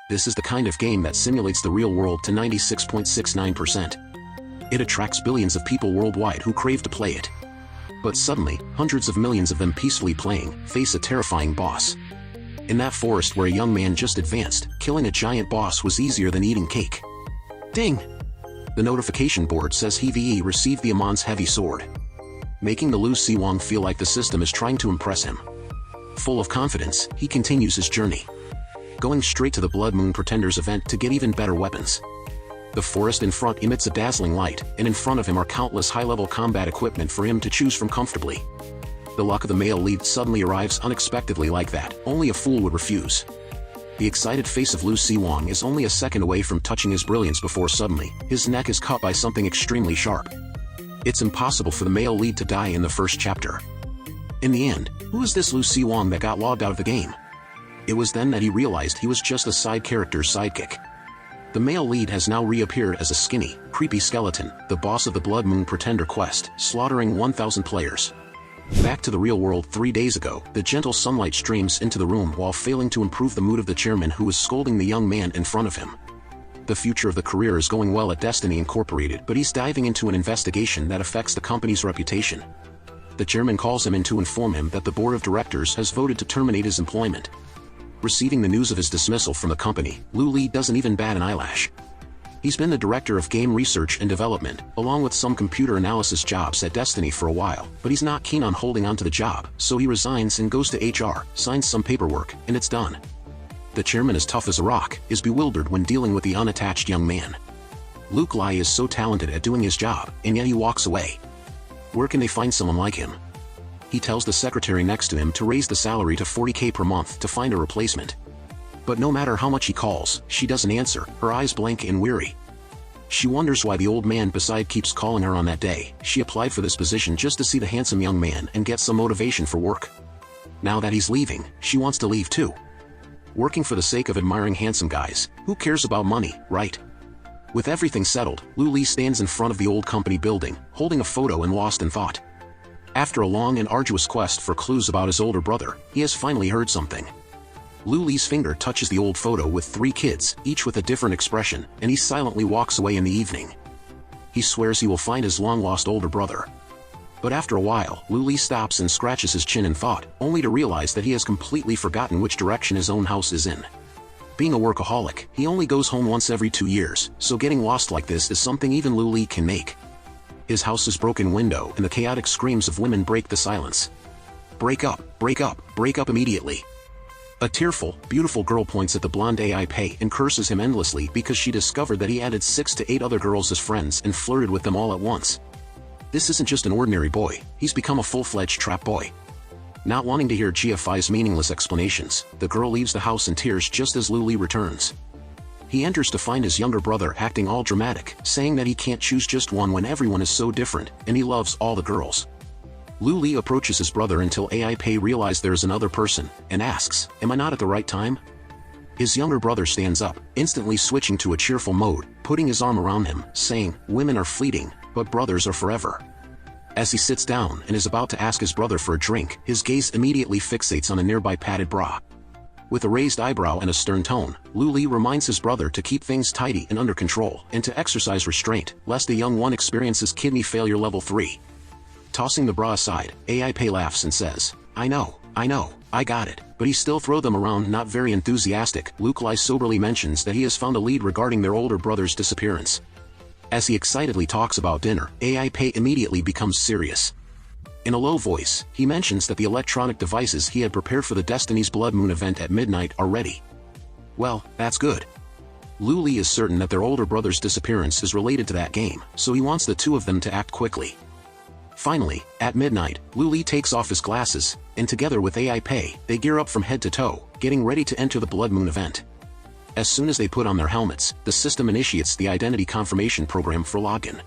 This is the kind of game that simulates the real world to 96.69%. It attracts billions of people worldwide who crave to play it. But suddenly, hundreds of millions of them peacefully playing, face a terrifying boss. In that forest where a young man just advanced, killing a giant boss was easier than eating cake. Ding! The notification board says he received the Amon's heavy sword, making the Lu Siwang feel like the system is trying to impress him. Full of confidence, he continues his journey, going straight to the Blood Moon Pretenders event to get even better weapons. The forest in front emits a dazzling light, and in front of him are countless high-level combat equipment for him to choose from comfortably. The luck of the male lead suddenly arrives unexpectedly like that, only a fool would refuse. The excited face of Lu Siwang is only a second away from touching his brilliance before suddenly, his neck is cut by something extremely sharp. It's impossible for the male lead to die in the first chapter. In the end, who is this Lu Siwang that got logged out of the game? It was then that he realized he was just a side character's sidekick. The male lead has now reappeared as a skinny, creepy skeleton, the boss of the Blood Moon Pretender quest, slaughtering 1,000 players. Back to the real world 3 days ago, the gentle sunlight streams into the room while failing to improve the mood of the chairman who was scolding the young man in front of him. The future of the career is going well at Destiny Incorporated, but he's diving into an investigation that affects the company's reputation. The chairman calls him in to inform him that the board of directors has voted to terminate his employment. Receiving the news of his dismissal from the company, Lu Li doesn't even bat an eyelash. He's been the director of game research and development, along with some computer analysis jobs at Destiny for a while, but he's not keen on holding on to the job, so he resigns and goes to HR, signs some paperwork, and it's done. The chairman, as tough as a rock, is bewildered when dealing with the unattached young man. Luke Lai is so talented at doing his job, and yet he walks away. Where can they find someone like him? He tells the secretary next to him to raise the salary to 40K per month to find a replacement. But no matter how much he calls, she doesn't answer, her eyes blank and weary. She wonders why the old man beside keeps calling her on that day. She applied for this position just to see the handsome young man and get some motivation for work. Now that he's leaving, she wants to leave too. Working for the sake of admiring handsome guys, who cares about money, right? With everything settled, Lu Li stands in front of the old company building, holding a photo and lost in thought. After a long and arduous quest for clues about his older brother, he has finally heard something. Lu Li's finger touches the old photo with 3 kids, each with a different expression, and he silently walks away in the evening. He swears he will find his long-lost older brother. But after a while, Lu Li stops and scratches his chin in thought, only to realize that he has completely forgotten which direction his own house is in. Being a workaholic, he only goes home once every 2 years, so getting lost like this is something even Lu Li can make. His house's broken window and the chaotic screams of women break the silence. Break up, break up, break up immediately. A tearful, beautiful girl points at the blonde AI Pei and curses him endlessly because she discovered that he added 6 to 8 other girls as friends and flirted with them all at once. This isn't just an ordinary boy, he's become a full-fledged trap boy. Not wanting to hear Jia Fai's meaningless explanations, the girl leaves the house in tears just as Lu Li returns. He enters to find his younger brother acting all dramatic, saying that he can't choose just one when everyone is so different, and he loves all the girls. Lu Li approaches his brother until AI Pei realizes there is another person, and asks, "Am I not at the right time?" His younger brother stands up, instantly switching to a cheerful mode, putting his arm around him, saying, "Women are fleeting, but brothers are forever." As he sits down and is about to ask his brother for a drink, his gaze immediately fixates on a nearby padded bra. With a raised eyebrow and a stern tone, Lu Li reminds his brother to keep things tidy and under control, and to exercise restraint, lest the young one experiences kidney failure level 3. Tossing the bra aside, AI Pei laughs and says, I know, I got it, but he still throw them around not very enthusiastic." Luke Lai soberly mentions that he has found a lead regarding their older brother's disappearance. As he excitedly talks about dinner, AI Pei immediately becomes serious. In a low voice, he mentions that the electronic devices he had prepared for the Destiny's Blood Moon event at midnight are ready. Well, that's good. Lu Li is certain that their older brother's disappearance is related to that game, so he wants the two of them to act quickly. Finally, at midnight, Lu Li takes off his glasses, and together with AI Pei, they gear up from head to toe, getting ready to enter the Blood Moon event. As soon as they put on their helmets, the system initiates the identity confirmation program for login.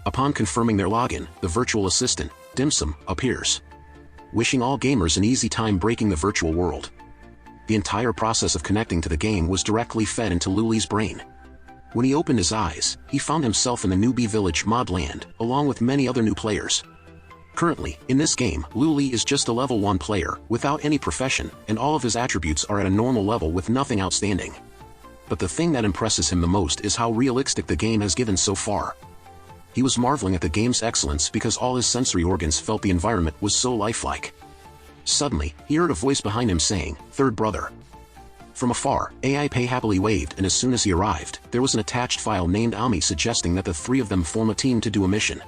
Upon confirming their login, the virtual assistant, Dim Sum, appears, wishing all gamers an easy time breaking the virtual world. The entire process of connecting to the game was directly fed into Lu Li's brain. When he opened his eyes, he found himself in the Newbie Village mod land, along with many other new players. Currently, in this game, Lu Li is just a level 1 player, without any profession, and all of his attributes are at a normal level with nothing outstanding. But the thing that impresses him the most is how realistic the game has given so far. He was marveling at the game's excellence because all his sensory organs felt the environment was so lifelike. Suddenly, he heard a voice behind him saying, "Third brother." From afar, AI Pei happily waved, and as soon as he arrived, there was an attached file named Ami suggesting that the three of them form a team to do a mission.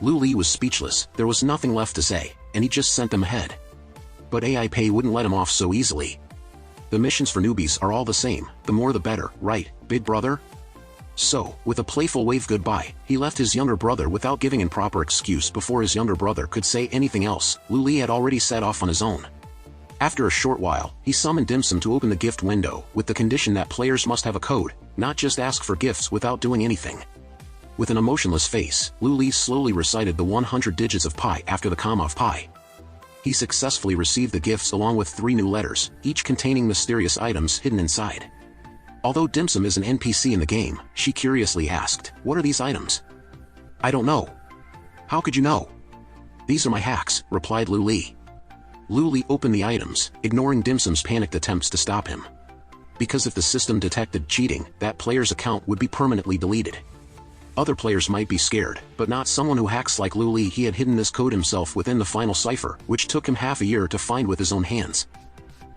Lu Li was speechless, there was nothing left to say, and he just sent them ahead. But AI Pei wouldn't let him off so easily. The missions for newbies are all the same, the more the better, right, big brother? So, with a playful wave goodbye, he left his younger brother without giving an proper excuse. Before his younger brother could say anything else, Lu Li had already set off on his own. After a short while, he summoned Dim Sum to open the gift window, with the condition that players must have a code, not just ask for gifts without doing anything. With an emotionless face, Lu Li slowly recited the 100 digits of pi after the comma of pi. He successfully received the gifts along with 3 new letters, each containing mysterious items hidden inside. Although Dim Sum is an NPC in the game, she curiously asked, "What are these items?" "I don't know." "How could you know?" "These are my hacks," replied Lu Li. Lu Li opened the items, ignoring Dim Sum's panicked attempts to stop him. Because if the system detected cheating, that player's account would be permanently deleted. Other players might be scared, but not someone who hacks like Lu Li. He had hidden this code himself within the final cipher, which took him half a year to find with his own hands.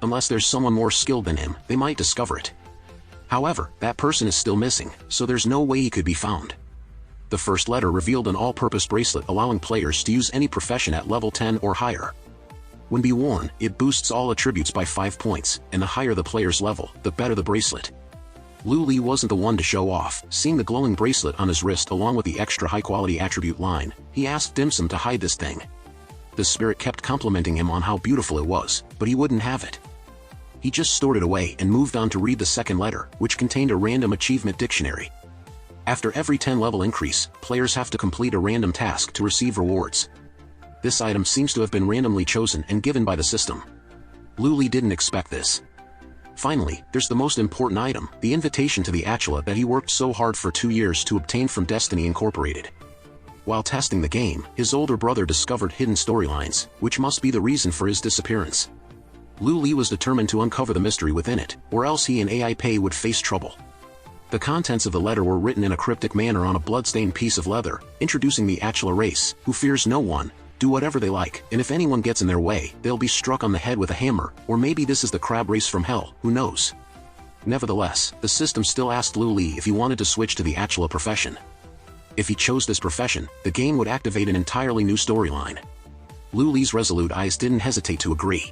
Unless there's someone more skilled than him, they might discover it. However, that person is still missing, so there's no way he could be found. The first letter revealed an all-purpose bracelet allowing players to use any profession at level 10 or higher. When be worn, it boosts all attributes by 5 points, and the higher the player's level, the better the bracelet. Lu Li wasn't the one to show off. Seeing the glowing bracelet on his wrist along with the extra high-quality attribute line, he asked Dim Sum to hide this thing. The spirit kept complimenting him on how beautiful it was, but he wouldn't have it. He just stored it away and moved on to read the second letter, which contained a random achievement dictionary. After every 10 level increase, players have to complete a random task to receive rewards. This item seems to have been randomly chosen and given by the system. Lu Li didn't expect this. Finally, there's the most important item, the invitation to the Achula that he worked so hard for 2 years to obtain from Destiny Incorporated. While testing the game, his older brother discovered hidden storylines, which must be the reason for his disappearance. Lu Li was determined to uncover the mystery within it, or else he and AI Pei would face trouble. The contents of the letter were written in a cryptic manner on a bloodstained piece of leather, introducing the Achula race, who fears no one, do whatever they like, and if anyone gets in their way, they'll be struck on the head with a hammer, or maybe this is the crab race from hell, who knows. Nevertheless, the system still asked Lu Li if he wanted to switch to the Achula profession. If he chose this profession, the game would activate an entirely new storyline. Lu Li's resolute eyes didn't hesitate to agree.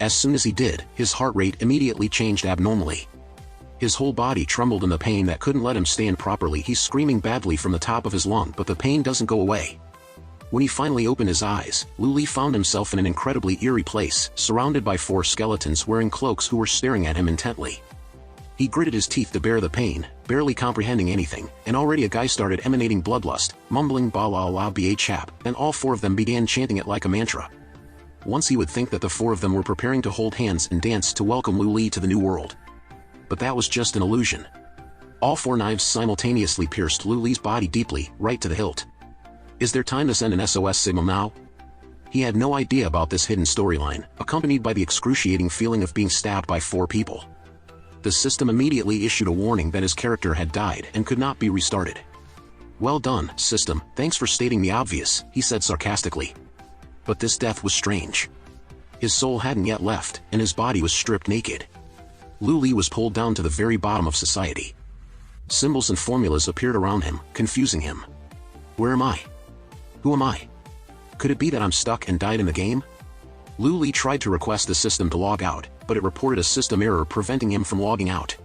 As soon as he did, his heart rate immediately changed abnormally. His whole body trembled in the pain that couldn't let him stand properly. He's screaming badly from the top of his lung, but the pain doesn't go away. When he finally opened his eyes, Lu Li found himself in an incredibly eerie place, surrounded by 4 skeletons wearing cloaks who were staring at him intently. He gritted his teeth to bear the pain, barely comprehending anything, and already a guy started emanating bloodlust, mumbling ba la la ba chap, and all 4 of them began chanting it like a mantra. Once he would think that the 4 of them were preparing to hold hands and dance to welcome Lu Li to the new world. But that was just an illusion. All 4 knives simultaneously pierced Lu Li's body deeply, right to the hilt. Is there time to send an SOS signal now? He had no idea about this hidden storyline, accompanied by the excruciating feeling of being stabbed by 4 people. The system immediately issued a warning that his character had died and could not be restarted. "Well done, system, thanks for stating the obvious," he said sarcastically. But this death was strange. His soul hadn't yet left, and his body was stripped naked. Lu Li was pulled down to the very bottom of society. Symbols and formulas appeared around him, confusing him. Where am I? Who am I? Could it be that I'm stuck and died in the game? Lu Li tried to request the system to log out, but it reported a system error preventing him from logging out.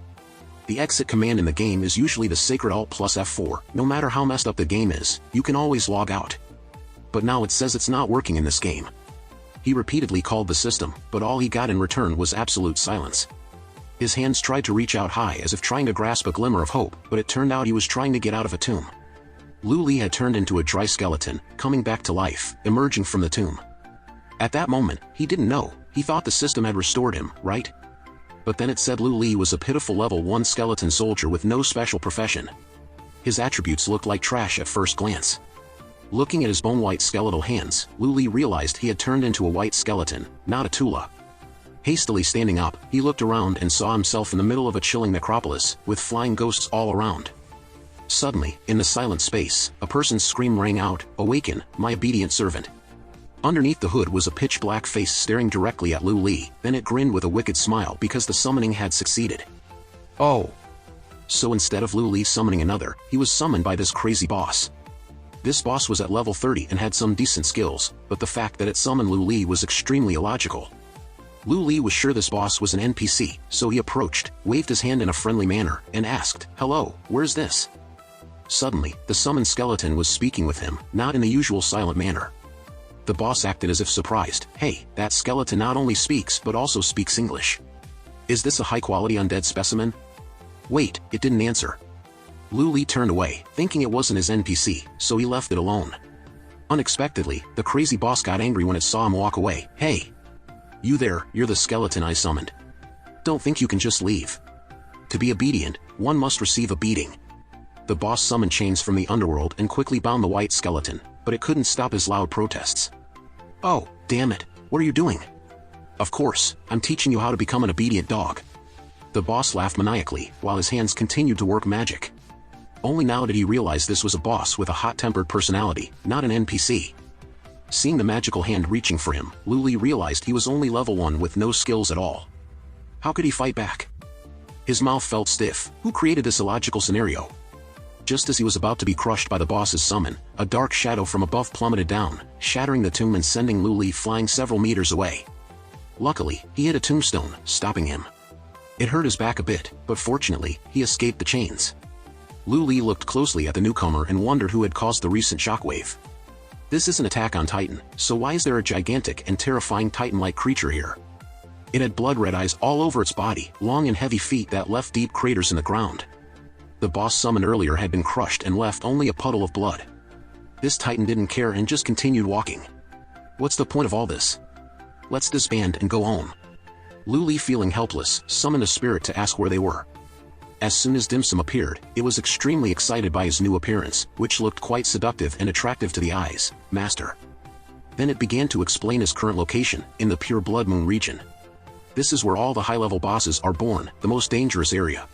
The exit command in the game is usually the sacred Alt plus F4. No matter how messed up the game is, you can always log out. But now it says it's not working in this game. He repeatedly called the system, but all he got in return was absolute silence. His hands tried to reach out high as if trying to grasp a glimmer of hope, but it turned out he was trying to get out of a tomb. Lu Li had turned into a dry skeleton, coming back to life, emerging from the tomb. At that moment, he didn't know. He thought the system had restored him, right? But then it said Lu Li was a pitiful level 1 skeleton soldier with no special profession. His attributes looked like trash at first glance. Looking at his bone-white skeletal hands, Lu Li realized he had turned into a white skeleton, not a Tula. Hastily standing up, he looked around and saw himself in the middle of a chilling necropolis, with flying ghosts all around. Suddenly, in the silent space, a person's scream rang out, "Awaken, my obedient servant." Underneath the hood was a pitch-black face staring directly at Lu Li, then it grinned with a wicked smile because the summoning had succeeded. Oh! So instead of Lu Li summoning another, he was summoned by this crazy boss. This boss was at level 30 and had some decent skills, but the fact that it summoned Lu Li was extremely illogical. Lu Li was sure this boss was an NPC, so he approached, waved his hand in a friendly manner, and asked, "Hello, where's this?" Suddenly, the summoned skeleton was speaking with him, not in the usual silent manner. The boss acted as if surprised. "Hey, that skeleton not only speaks but also speaks English. Is this a high-quality undead specimen?" Wait, it didn't answer. Lu Li turned away, thinking it wasn't his NPC, so he left it alone. Unexpectedly, the crazy boss got angry when it saw him walk away. "Hey! You there, you're the skeleton I summoned. Don't think you can just leave. To be obedient, one must receive a beating." The boss summoned chains from the underworld and quickly bound the white skeleton, but it couldn't stop his loud protests. "Oh, damn it, what are you doing?" "Of course, I'm teaching you how to become an obedient dog." The boss laughed maniacally, while his hands continued to work magic. Only now did he realize this was a boss with a hot-tempered personality, not an NPC. Seeing the magical hand reaching for him, Lu Li realized he was only level 1 with no skills at all. How could he fight back? His mouth felt stiff. Who created this illogical scenario? Just as he was about to be crushed by the boss's summon, a dark shadow from above plummeted down, shattering the tomb and sending Lu Li flying several meters away. Luckily, he hit a tombstone, stopping him. It hurt his back a bit, but fortunately, he escaped the chains. Lu Li looked closely at the newcomer and wondered who had caused the recent shockwave. This is an attack on Titan, so why is there a gigantic and terrifying Titan-like creature here? It had blood-red eyes all over its body, long and heavy feet that left deep craters in the ground. The boss summoned earlier had been crushed and left only a puddle of blood. This Titan didn't care and just continued walking. What's the point of all this? Let's disband and go home. Lu Li, feeling helpless, summoned a spirit to ask where they were. As soon as Dim Sum appeared, it was extremely excited by his new appearance, which looked quite seductive and attractive to the eyes. "Master." Then it began to explain his current location, in the Pure Blood Moon region. This is where all the high-level bosses are born, the most dangerous area.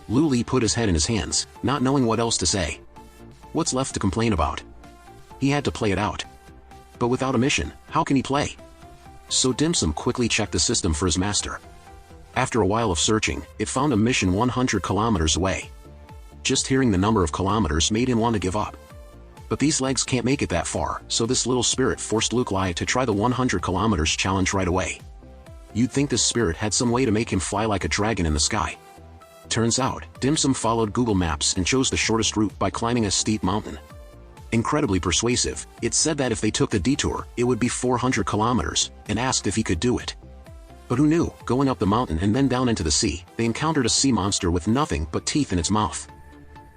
Lu Li put his head in his hands, not knowing what else to say. What's left to complain about? He had to play it out. But without a mission, how can he play? So Dim Sum quickly checked the system for his master. After a while of searching, it found a mission 100 kilometers away. Just hearing the number of kilometers made him want to give up. But these legs can't make it that far, so this little spirit forced Luke Lai to try the 100 kilometers challenge right away. You'd think this spirit had some way to make him fly like a dragon in the sky. Turns out, Dim Sum followed Google Maps and chose the shortest route by climbing a steep mountain. Incredibly persuasive, it said that if they took the detour, it would be 400 kilometers, and asked if he could do it. But who knew, going up the mountain and then down into the sea, they encountered a sea monster with nothing but teeth in its mouth.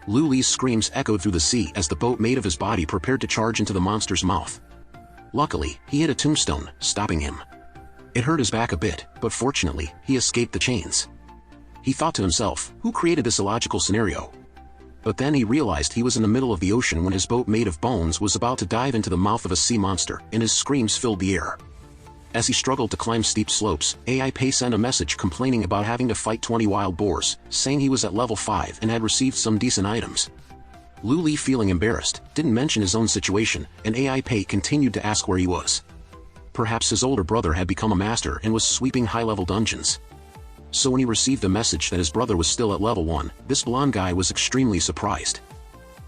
Lu Li's screams echoed through the sea as the boat made of his body prepared to charge into the monster's mouth. Luckily, he hit a tombstone, stopping him. It hurt his back a bit, but fortunately, he escaped the chains. He thought to himself, who created this illogical scenario? But then he realized he was in the middle of the ocean when his boat made of bones was about to dive into the mouth of a sea monster, and his screams filled the air. As he struggled to climb steep slopes, AI Pei sent a message complaining about having to fight 20 wild boars, saying he was at level 5 and had received some decent items. Lu Li, feeling embarrassed, didn't mention his own situation, and AI Pei continued to ask where he was. Perhaps his older brother had become a master and was sweeping high-level dungeons. So when he received a message that his brother was still at level 1, this blonde guy was extremely surprised.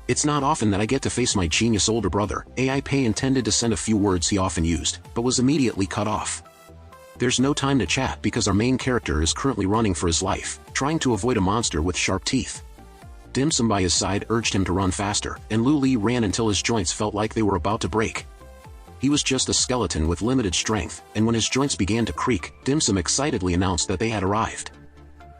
"It's not often that I get to face my genius older brother," AI Pei intended to send a few words he often used, but was immediately cut off. There's no time to chat because our main character is currently running for his life, trying to avoid a monster with sharp teeth. Dim Sum by his side urged him to run faster, and Lu Li ran until his joints felt like they were about to break. He was just a skeleton with limited strength, and when his joints began to creak, Dim Sum excitedly announced that they had arrived.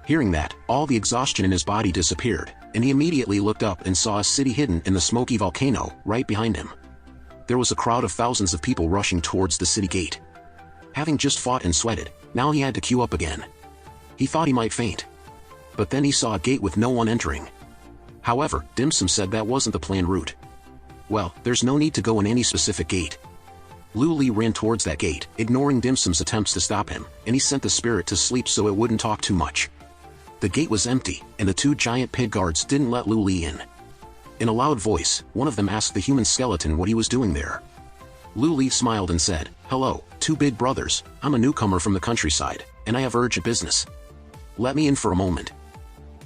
Hearing that, all the exhaustion in his body disappeared, and he immediately looked up and saw a city hidden in the smoky volcano, right behind him. There was a crowd of thousands of people rushing towards the city gate. Having just fought and sweated, now he had to queue up again. He thought he might faint. But then he saw a gate with no one entering. However, Dim Sum said that wasn't the planned route. Well, there's no need to go in any specific gate. Lu Li ran towards that gate, ignoring Dim Sum's attempts to stop him, and he sent the spirit to sleep so it wouldn't talk too much. The gate was empty, and the two giant pig guards didn't let Lu Li in. In a loud voice, one of them asked the human skeleton what he was doing there. Lu Li smiled and said, "Hello, two big brothers, I'm a newcomer from the countryside, and I have urgent business. Let me in for a moment."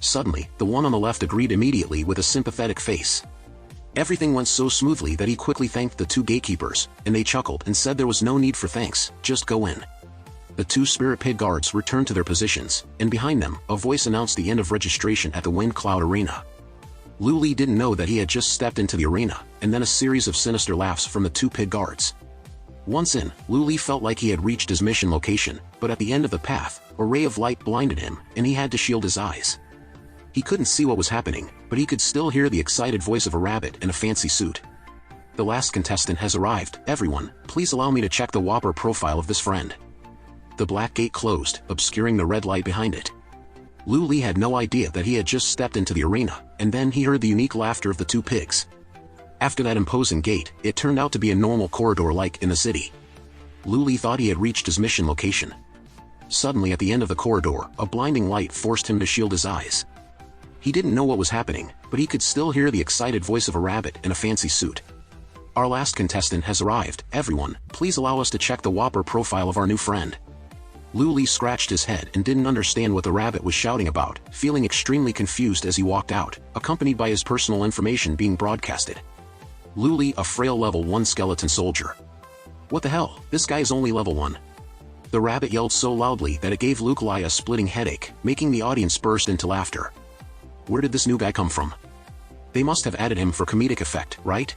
Suddenly, the one on the left agreed immediately with a sympathetic face. Everything went so smoothly that he quickly thanked the two gatekeepers, and they chuckled and said there was no need for thanks, just go in. The two spirit pig guards returned to their positions, and behind them, a voice announced the end of registration at the Wind Cloud Arena. Lu Li didn't know that he had just stepped into the arena, and then a series of sinister laughs from the two pig guards. Once in, Lu Li felt like he had reached his mission location, but at the end of the path, a ray of light blinded him, and he had to shield his eyes. He couldn't see what was happening, but he could still hear the excited voice of a rabbit in a fancy suit. "The last contestant has arrived, everyone, please allow me to check the Whopper profile of this friend." The black gate closed, obscuring the red light behind it. Lu Li had no idea that he had just stepped into the arena, and then he heard the unique laughter of the two pigs. After that imposing gate, it turned out to be a normal corridor like in the city. Lu Li thought he had reached his mission location. Suddenly at the end of the corridor, a blinding light forced him to shield his eyes. He didn't know what was happening, but he could still hear the excited voice of a rabbit in a fancy suit. "Our last contestant has arrived, everyone, please allow us to check the Whopper profile of our new friend." Lu Li scratched his head and didn't understand what the rabbit was shouting about, feeling extremely confused as he walked out, accompanied by his personal information being broadcasted. Lu Li, a frail level 1 skeleton soldier. "What the hell, this guy is only level 1. The rabbit yelled so loudly that it gave Lu Li a splitting headache, making the audience burst into laughter. Where did this new guy come from? They must have added him for comedic effect, right?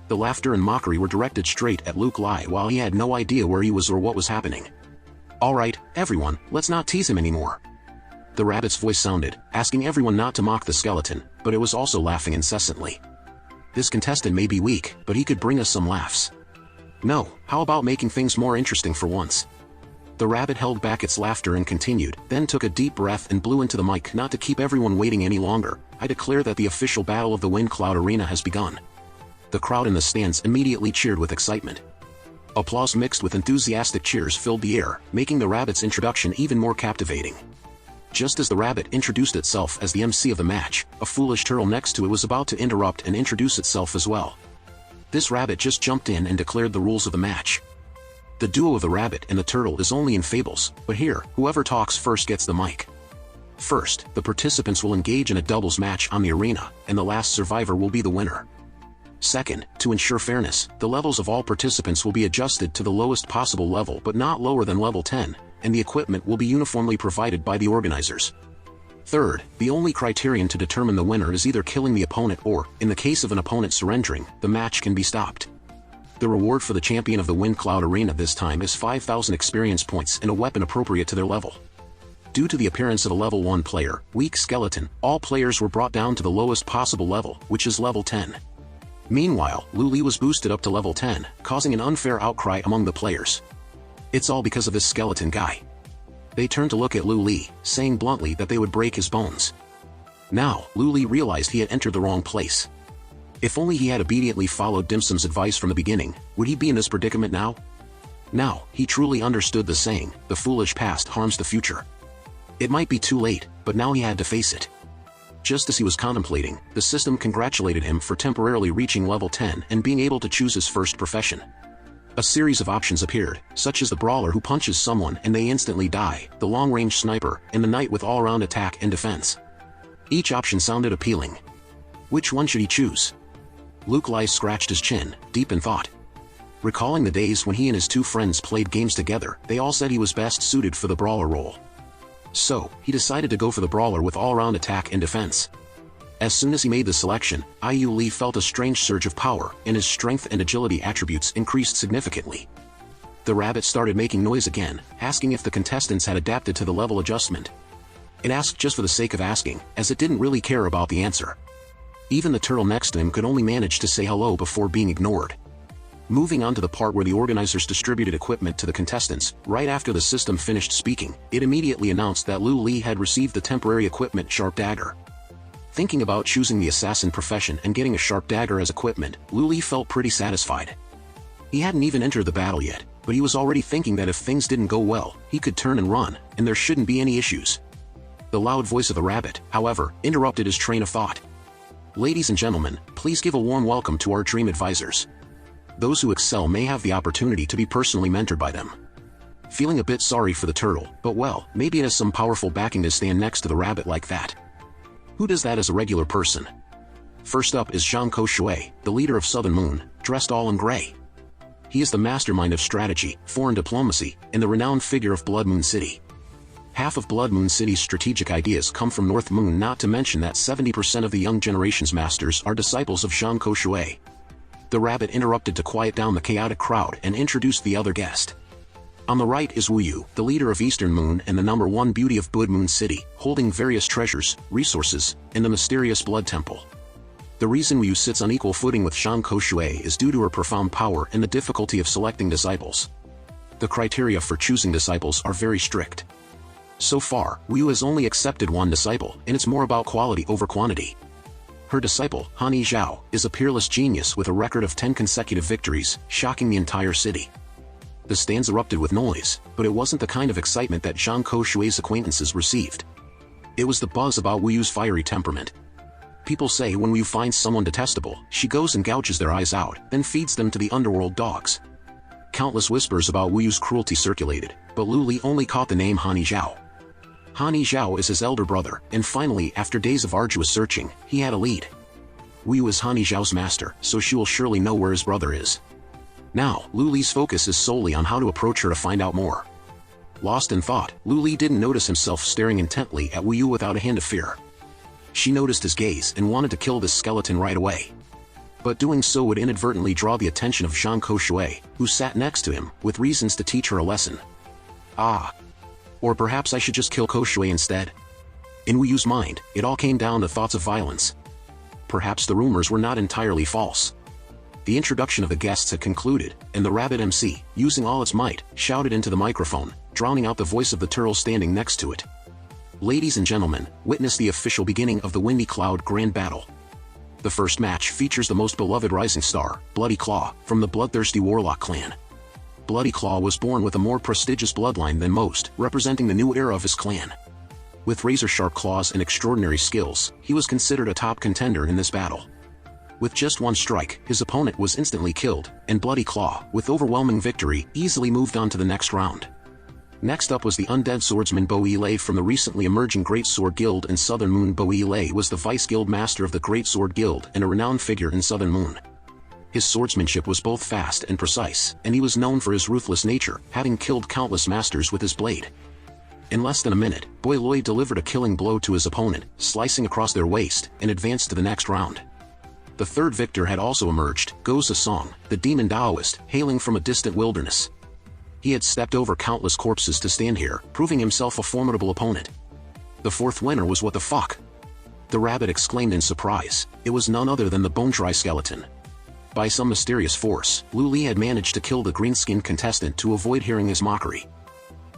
The laughter and mockery were directed straight at Lu Li while he had no idea where he was or what was happening. "Alright, everyone, let's not tease him anymore." The rabbit's voice sounded, asking everyone not to mock the skeleton, but it was also laughing incessantly. "This contestant may be weak, but he could bring us some laughs. No, how about making things more interesting for once?" The rabbit held back its laughter and continued, then took a deep breath and blew into the mic. "Not to keep everyone waiting any longer, I declare that the official battle of the Wind Cloud Arena has begun." The crowd in the stands immediately cheered with excitement. Applause mixed with enthusiastic cheers filled the air, making the rabbit's introduction even more captivating. Just as the rabbit introduced itself as the MC of the match, a foolish turtle next to it was about to interrupt and introduce itself as well. This rabbit just jumped in and declared the rules of the match. The duo of the rabbit and the turtle is only in fables, but here, whoever talks first gets the mic. First, the participants will engage in a doubles match on the arena, and the last survivor will be the winner. Second, to ensure fairness, the levels of all participants will be adjusted to the lowest possible level but not lower than level 10, and the equipment will be uniformly provided by the organizers. Third, the only criterion to determine the winner is either killing the opponent or, in the case of an opponent surrendering, the match can be stopped. The reward for the champion of the Wind Cloud Arena this time is 5,000 experience points and a weapon appropriate to their level. Due to the appearance of a level 1 player, weak skeleton, all players were brought down to the lowest possible level, which is level 10. Meanwhile, Lu Li was boosted up to level 10, causing an unfair outcry among the players. "It's all because of this skeleton guy." They turned to look at Lu Li, saying bluntly that they would break his bones. Now, Lu Li realized he had entered the wrong place. If only he had obediently followed Dim Sum's advice from the beginning, would he be in this predicament now? Now, he truly understood the saying, "The foolish past harms the future." It might be too late, but now he had to face it. Just as he was contemplating, the system congratulated him for temporarily reaching level 10 and being able to choose his first profession. A series of options appeared, such as the brawler who punches someone and they instantly die, the long-range sniper, and the knight with all-around attack and defense. Each option sounded appealing. Which one should he choose? Lu Li scratched his chin, deep in thought. Recalling the days when he and his two friends played games together, they all said he was best suited for the brawler role. So, he decided to go for the brawler with all-round attack and defense. As soon as he made the selection, Lu Li felt a strange surge of power, and his strength and agility attributes increased significantly. The rabbit started making noise again, asking if the contestants had adapted to the level adjustment. It asked just for the sake of asking, as it didn't really care about the answer. Even the turtle next to him could only manage to say hello before being ignored. Moving on to the part where the organizers distributed equipment to the contestants, right after the system finished speaking, it immediately announced that Lu Li had received the temporary equipment Sharp Dagger. Thinking about choosing the assassin profession and getting a sharp dagger as equipment, Lu Li felt pretty satisfied. He hadn't even entered the battle yet, but he was already thinking that if things didn't go well, he could turn and run, and there shouldn't be any issues. The loud voice of the rabbit, however, interrupted his train of thought. Ladies and gentlemen, please give a warm welcome to our dream advisors. Those who excel may have the opportunity to be personally mentored by them. Feeling a bit sorry for the turtle, but well, maybe it has some powerful backing to stand next to the rabbit like that. Who does that as a regular person? First up is Zhang Shui, the leader of Southern Moon, dressed all in gray. He is the mastermind of strategy, foreign diplomacy, and the renowned figure of Blood Moon City. Half of Blood Moon City's strategic ideas come from North Moon, not to mention that 70% of the young generation's masters are disciples of Zhang Shui. The rabbit interrupted to quiet down the chaotic crowd and introduced the other guest. On the right is Wu Yu, the leader of Eastern Moon and the #1 beauty of Blood Moon City, holding various treasures, resources, and the mysterious Blood Temple. The reason Wu Yu sits on equal footing with Zhang Shui is due to her profound power and the difficulty of selecting disciples. The criteria for choosing disciples are very strict. So far, Wu Yu has only accepted one disciple, and it's more about quality over quantity. Her disciple, Hani Zhao, is a peerless genius with a record of 10 consecutive victories, shocking the entire city. The stands erupted with noise, but it wasn't the kind of excitement that Zhang Shui's acquaintances received. It was the buzz about Wu Yu's fiery temperament. People say when Wu Yu finds someone detestable, she goes and gouges their eyes out, then feeds them to the underworld dogs. Countless whispers about Wu Yu's cruelty circulated, but Lu Li only caught the name Hani Zhao. Hani Zhao is his elder brother, and finally, after days of arduous searching, he had a lead. Wu Yu is Hani Zhao's master, so she will surely know where his brother is. Now, Lu Li's focus is solely on how to approach her to find out more. Lost in thought, Lu Li didn't notice himself staring intently at Wu Yu without a hint of fear. She noticed his gaze and wanted to kill this skeleton right away. But doing so would inadvertently draw the attention of Zhang Shui, who sat next to him, with reasons to teach her a lesson. Ah. Or perhaps I should just kill Shui instead? In Wu Yu's mind, it all came down to thoughts of violence. Perhaps the rumors were not entirely false. The introduction of the guests had concluded, and the rabbit MC, using all its might, shouted into the microphone, drowning out the voice of the turtle standing next to it. Ladies and gentlemen, witness the official beginning of the Windy Cloud Grand Battle. The first match features the most beloved rising star, Bloody Claw, from the bloodthirsty Warlock clan. Bloody Claw was born with a more prestigious bloodline than most, representing the new era of his clan. With razor-sharp claws and extraordinary skills, he was considered a top contender in this battle. With just one strike, his opponent was instantly killed, and Bloody Claw, with overwhelming victory, easily moved on to the next round. Next up was the undead swordsman Bo Yi from the recently emerging Great Sword Guild in Southern Moon. Bo Yi was the vice guild master of the Great Sword Guild and a renowned figure in Southern Moon. His swordsmanship was both fast and precise, and he was known for his ruthless nature, having killed countless masters with his blade. In less than a minute, Bo Yi delivered a killing blow to his opponent, slicing across their waist, and advanced to the next round. The third victor had also emerged, Goza Song, the demon Taoist, hailing from a distant wilderness. He had stepped over countless corpses to stand here, proving himself a formidable opponent. The fourth winner was what the fuck? The rabbit exclaimed in surprise. It was none other than the bone-dry skeleton. By some mysterious force, Lu Li had managed to kill the green-skinned contestant to avoid hearing his mockery.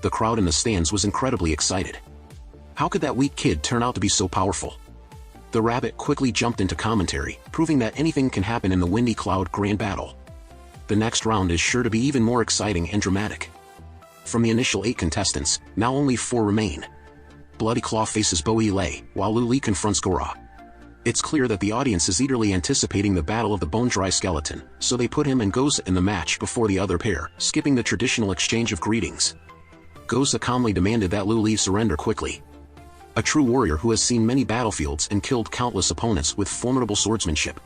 The crowd in the stands was incredibly excited. How could that weak kid turn out to be so powerful? The rabbit quickly jumped into commentary, proving that anything can happen in the Windy Cloud Grand Battle. The next round is sure to be even more exciting and dramatic. From the initial 8 contestants, now only 4 remain. Bloody Claw faces Bo Yi, while Lu Li confronts Goza. It's clear that the audience is eagerly anticipating the battle of the bone-dry skeleton, so they put him and Goza in the match before the other pair, skipping the traditional exchange of greetings. Goza calmly demanded that Lu Li surrender quickly. A true warrior who has seen many battlefields and killed countless opponents with formidable swordsmanship.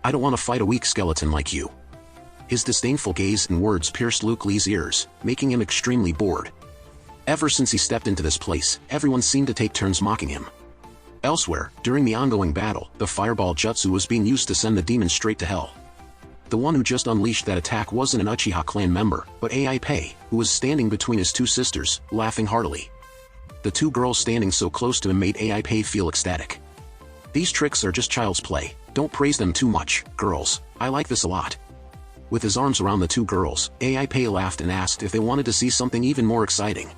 I don't want to fight a weak skeleton like you. His disdainful gaze and words pierced Lu Li's ears, making him extremely bored. Ever since he stepped into this place, everyone seemed to take turns mocking him. Elsewhere, during the ongoing battle, the fireball jutsu was being used to send the demon straight to hell. The one who just unleashed that attack wasn't an Uchiha clan member, but Ai Pei, who was standing between his 2 sisters, laughing heartily. The 2 girls standing so close to him made Ai Pei feel ecstatic. These tricks are just child's play, don't praise them too much, girls, I like this a lot. With his arms around the 2 girls, Ai Pei laughed and asked if they wanted to see something even more exciting.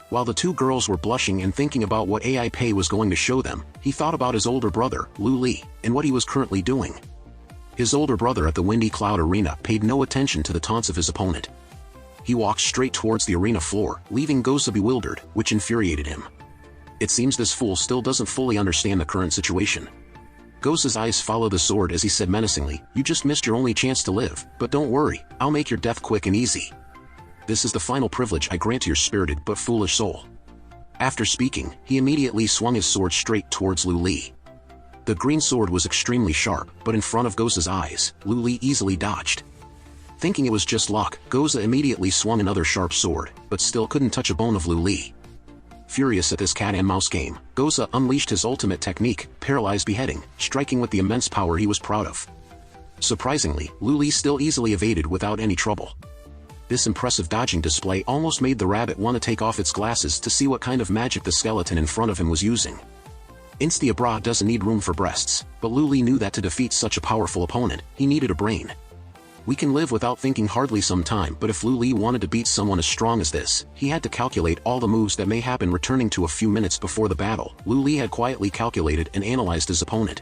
While the 2 girls were blushing and thinking about what Ai Pei was going to show them, he thought about his older brother, Lu Li, and what he was currently doing. His older brother at the Windy Cloud Arena paid no attention to the taunts of his opponent. He walked straight towards the arena floor, leaving Goza bewildered, which infuriated him. It seems this fool still doesn't fully understand the current situation. Goza's eyes followed the sword as he said menacingly, "You just missed your only chance to live, but don't worry, I'll make your death quick and easy. This is the final privilege I grant to your spirited but foolish soul." After speaking, he immediately swung his sword straight towards Lu Li. The green sword was extremely sharp, but in front of Goza's eyes, Lu Li easily dodged. Thinking it was just luck, Goza immediately swung another sharp sword, but still couldn't touch a bone of Lu Li. Furious at this cat-and-mouse game, Goza unleashed his ultimate technique, Paralyzed Beheading, striking with the immense power he was proud of. Surprisingly, Lu Li still easily evaded without any trouble. This impressive dodging display almost made the rabbit want to take off its glasses to see what kind of magic the skeleton in front of him was using. Insta-Bra doesn't need room for breasts, but Lu Li knew that to defeat such a powerful opponent, he needed a brain. We can live without thinking hardly sometime, but if Lu Li wanted to beat someone as strong as this, he had to calculate all the moves that may happen. Returning to a few minutes before the battle, Lu Li had quietly calculated and analyzed his opponent.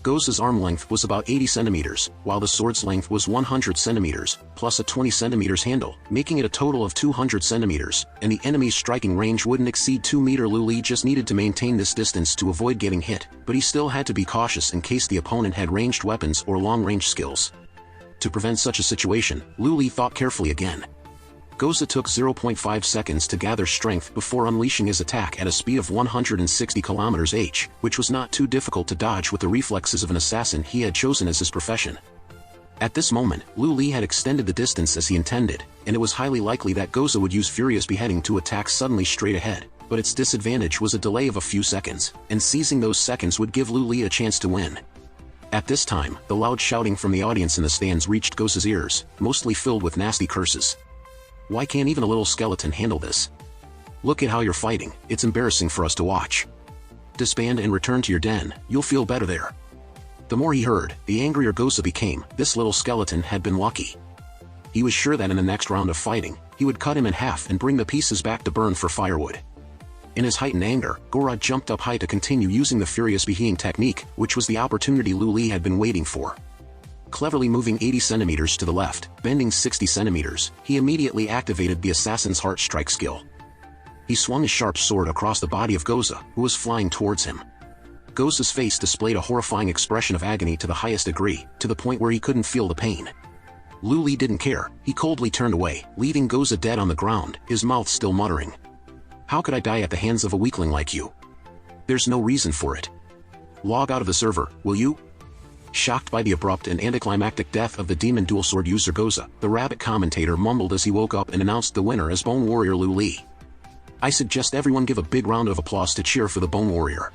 Goza's arm length was about 80 centimeters, while the sword's length was 100 centimeters, plus a 20 centimeters handle, making it a total of 200 centimeters, and the enemy's striking range wouldn't exceed 2 meters. Lu Li just needed to maintain this distance to avoid getting hit, but he still had to be cautious in case the opponent had ranged weapons or long-range skills. To prevent such a situation, Lu Li thought carefully again. Goza took 0.5 seconds to gather strength before unleashing his attack at a speed of 160 km/h, which was not too difficult to dodge with the reflexes of an assassin he had chosen as his profession. At this moment, Lu Li had extended the distance as he intended, and it was highly likely that Goza would use Furious Beheading to attack suddenly straight ahead, but its disadvantage was a delay of a few seconds, and seizing those seconds would give Lu Li a chance to win. At this time, the loud shouting from the audience in the stands reached Goza's ears, mostly filled with nasty curses. "Why can't even a little skeleton handle this? Look at how you're fighting, it's embarrassing for us to watch. Disband and return to your den, you'll feel better there." The more he heard, the angrier Goza became. This little skeleton had been lucky. He was sure that in the next round of fighting, he would cut him in half and bring the pieces back to burn for firewood. In his heightened anger, Goza jumped up high to continue using the Furious Beheading technique, which was the opportunity Lu Li had been waiting for. Cleverly moving 80 centimeters to the left, bending 60 centimeters, he immediately activated the Assassin's Heart Strike skill. He swung his sharp sword across the body of Goza, who was flying towards him. Goza's face displayed a horrifying expression of agony to the highest degree, to the point where he couldn't feel the pain. Lu Li didn't care, he coldly turned away, leaving Goza dead on the ground, his mouth still muttering. "How could I die at the hands of a weakling like you? There's no reason for it. Log out of the server, will you?" Shocked by the abrupt and anticlimactic death of the demon dual sword user Goza, the rabbit commentator mumbled as he woke up and announced the winner as Bone Warrior Lu Li. I suggest everyone give a big round of applause to cheer for the Bone Warrior.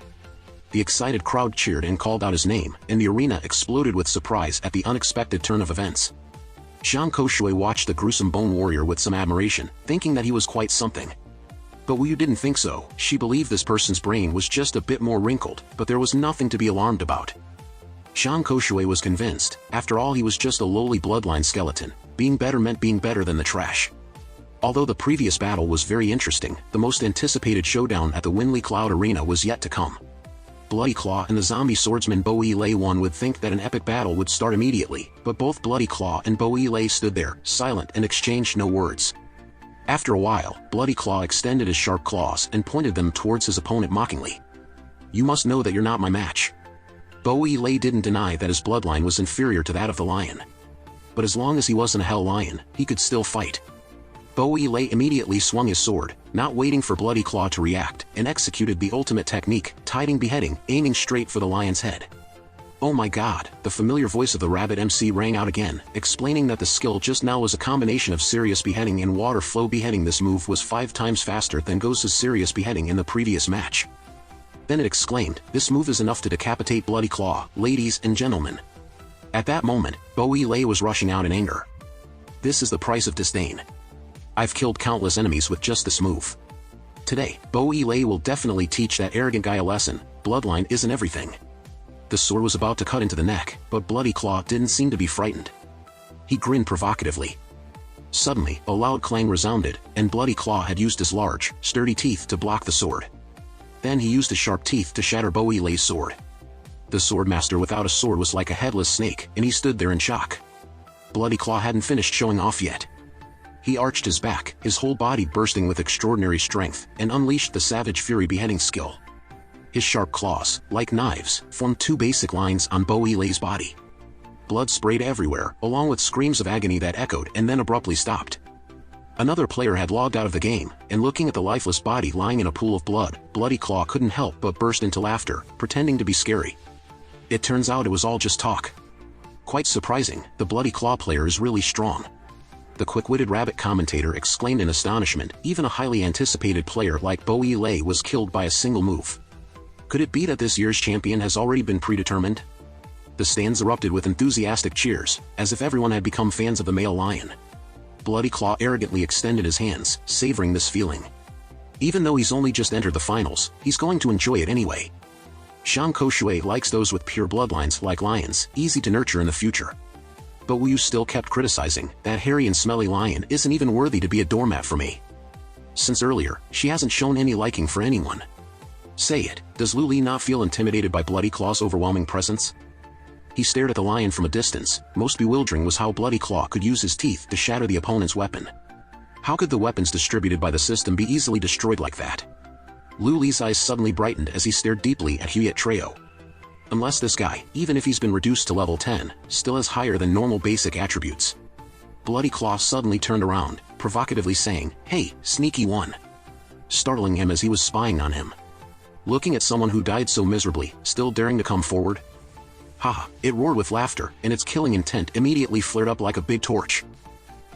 The excited crowd cheered and called out his name, and the arena exploded with surprise at the unexpected turn of events. Zhang Koushui watched the gruesome Bone Warrior with some admiration, thinking that he was quite something. But Wu Yu didn't think so. She believed this person's brain was just a bit more wrinkled, but there was nothing to be alarmed about. Zhang Koushui was convinced. After all, he was just a lowly bloodline skeleton. Being better meant being better than the trash. Although the previous battle was very interesting, the most anticipated showdown at the Windy Cloud Arena was yet to come. Bloody Claw and the zombie swordsman Bo Yi-Lei. One would think that an epic battle would start immediately, but both Bloody Claw and Bo Yi-Lei stood there, silent, and exchanged no words. After a while, Bloody Claw extended his sharp claws and pointed them towards his opponent mockingly. "You must know that you're not my match." Bo Yi-Lei didn't deny that his bloodline was inferior to that of the lion. But as long as he wasn't a hell lion, he could still fight. Bo Yi-Lei immediately swung his sword, not waiting for Bloody Claw to react, and executed the ultimate technique, Tiding Beheading, aiming straight for the lion's head. "Oh my god," the familiar voice of the rabbit MC rang out again, explaining that the skill just now was a combination of Serious Beheading and Water Flow Beheading. This move was 5 times faster than Goza's Serious Beheading in the previous match. Then it exclaimed, "This move is enough to decapitate Bloody Claw, ladies and gentlemen." At that moment, Bo Yi-Lei was rushing out in anger. "This is the price of disdain. I've killed countless enemies with just this move. Today, Bo Yi-Lei will definitely teach that arrogant guy a lesson. Bloodline isn't everything." The sword was about to cut into the neck, but Bloody Claw didn't seem to be frightened. He grinned provocatively. Suddenly, a loud clang resounded, and Bloody Claw had used his large, sturdy teeth to block the sword. Then he used his sharp teeth to shatter Bo Yi-Lei's sword. The swordmaster without a sword was like a headless snake, and he stood there in shock. Bloody Claw hadn't finished showing off yet. He arched his back, his whole body bursting with extraordinary strength, and unleashed the savage fury beheading skill. His sharp claws, like knives, formed two basic lines on Bo Yilei's body. Blood sprayed everywhere, along with screams of agony that echoed and then abruptly stopped. Another player had logged out of the game, and looking at the lifeless body lying in a pool of blood, Bloody Claw couldn't help but burst into laughter, pretending to be scary. It turns out it was all just talk. Quite surprising, the Bloody Claw player is really strong. The quick-witted rabbit commentator exclaimed in astonishment, even a highly anticipated player like Bo Yilei was killed by a single move. Could it be that this year's champion has already been predetermined? The stands erupted with enthusiastic cheers, as if everyone had become fans of the male lion. Bloody Claw arrogantly extended his hands, savoring this feeling. Even though he's only just entered the finals, he's going to enjoy it anyway. Shang Koshue likes those with pure bloodlines like lions, easy to nurture in the future. But Wu Yu still kept criticizing, that hairy and smelly lion isn't even worthy to be a doormat for me. Since earlier, she hasn't shown any liking for anyone. Say it, does Lu Li not feel intimidated by Bloody Claw's overwhelming presence? He stared at the lion from a distance. Most bewildering was how Bloody Claw could use his teeth to shatter the opponent's weapon. How could the weapons distributed by the system be easily destroyed like that? Lu Li's eyes suddenly brightened as he stared deeply at Huyet Treo. Unless this guy, even if he's been reduced to level 10, still has higher than normal basic attributes. Bloody Claw suddenly turned around, provocatively saying, "Hey, sneaky one," startling him as he was spying on him. Looking at someone who died so miserably, still daring to come forward? Haha, it roared with laughter, and its killing intent immediately flared up like a big torch.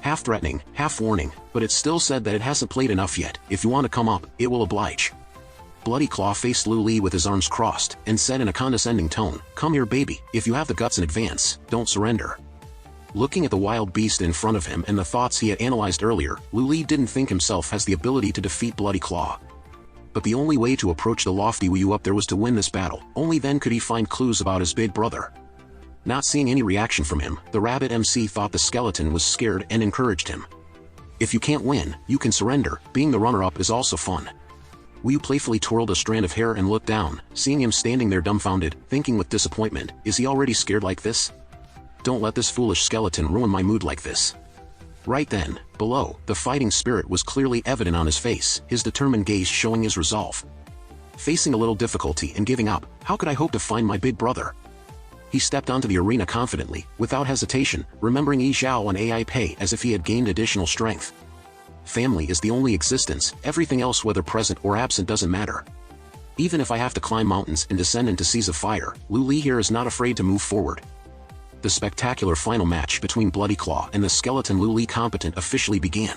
Half threatening, half warning, but it still said that it hasn't played enough yet. If you want to come up, it will oblige. Bloody Claw faced Lu Li with his arms crossed, and said in a condescending tone, "Come here baby, if you have the guts and advance, don't surrender." Looking at the wild beast in front of him and the thoughts he had analyzed earlier, Lu Li didn't think himself has the ability to defeat Bloody Claw. But the only way to approach the lofty Wu Yu up there was to win this battle, only then could he find clues about his big brother. Not seeing any reaction from him, the rabbit MC thought the skeleton was scared and encouraged him. If you can't win, you can surrender, being the runner-up is also fun. Wu Yu playfully twirled a strand of hair and looked down, seeing him standing there dumbfounded, thinking with disappointment, is he already scared like this? Don't let this foolish skeleton ruin my mood like this. Right then, below, the fighting spirit was clearly evident on his face, his determined gaze showing his resolve. Facing a little difficulty and giving up, how could I hope to find my big brother? He stepped onto the arena confidently, without hesitation, remembering Yi Zhao and Ai Pei as if he had gained additional strength. Family is the only existence, everything else whether present or absent doesn't matter. Even if I have to climb mountains and descend into seas of fire, Lu Li here is not afraid to move forward. The spectacular final match between Bloody Claw and the skeleton Lu Li competent officially began.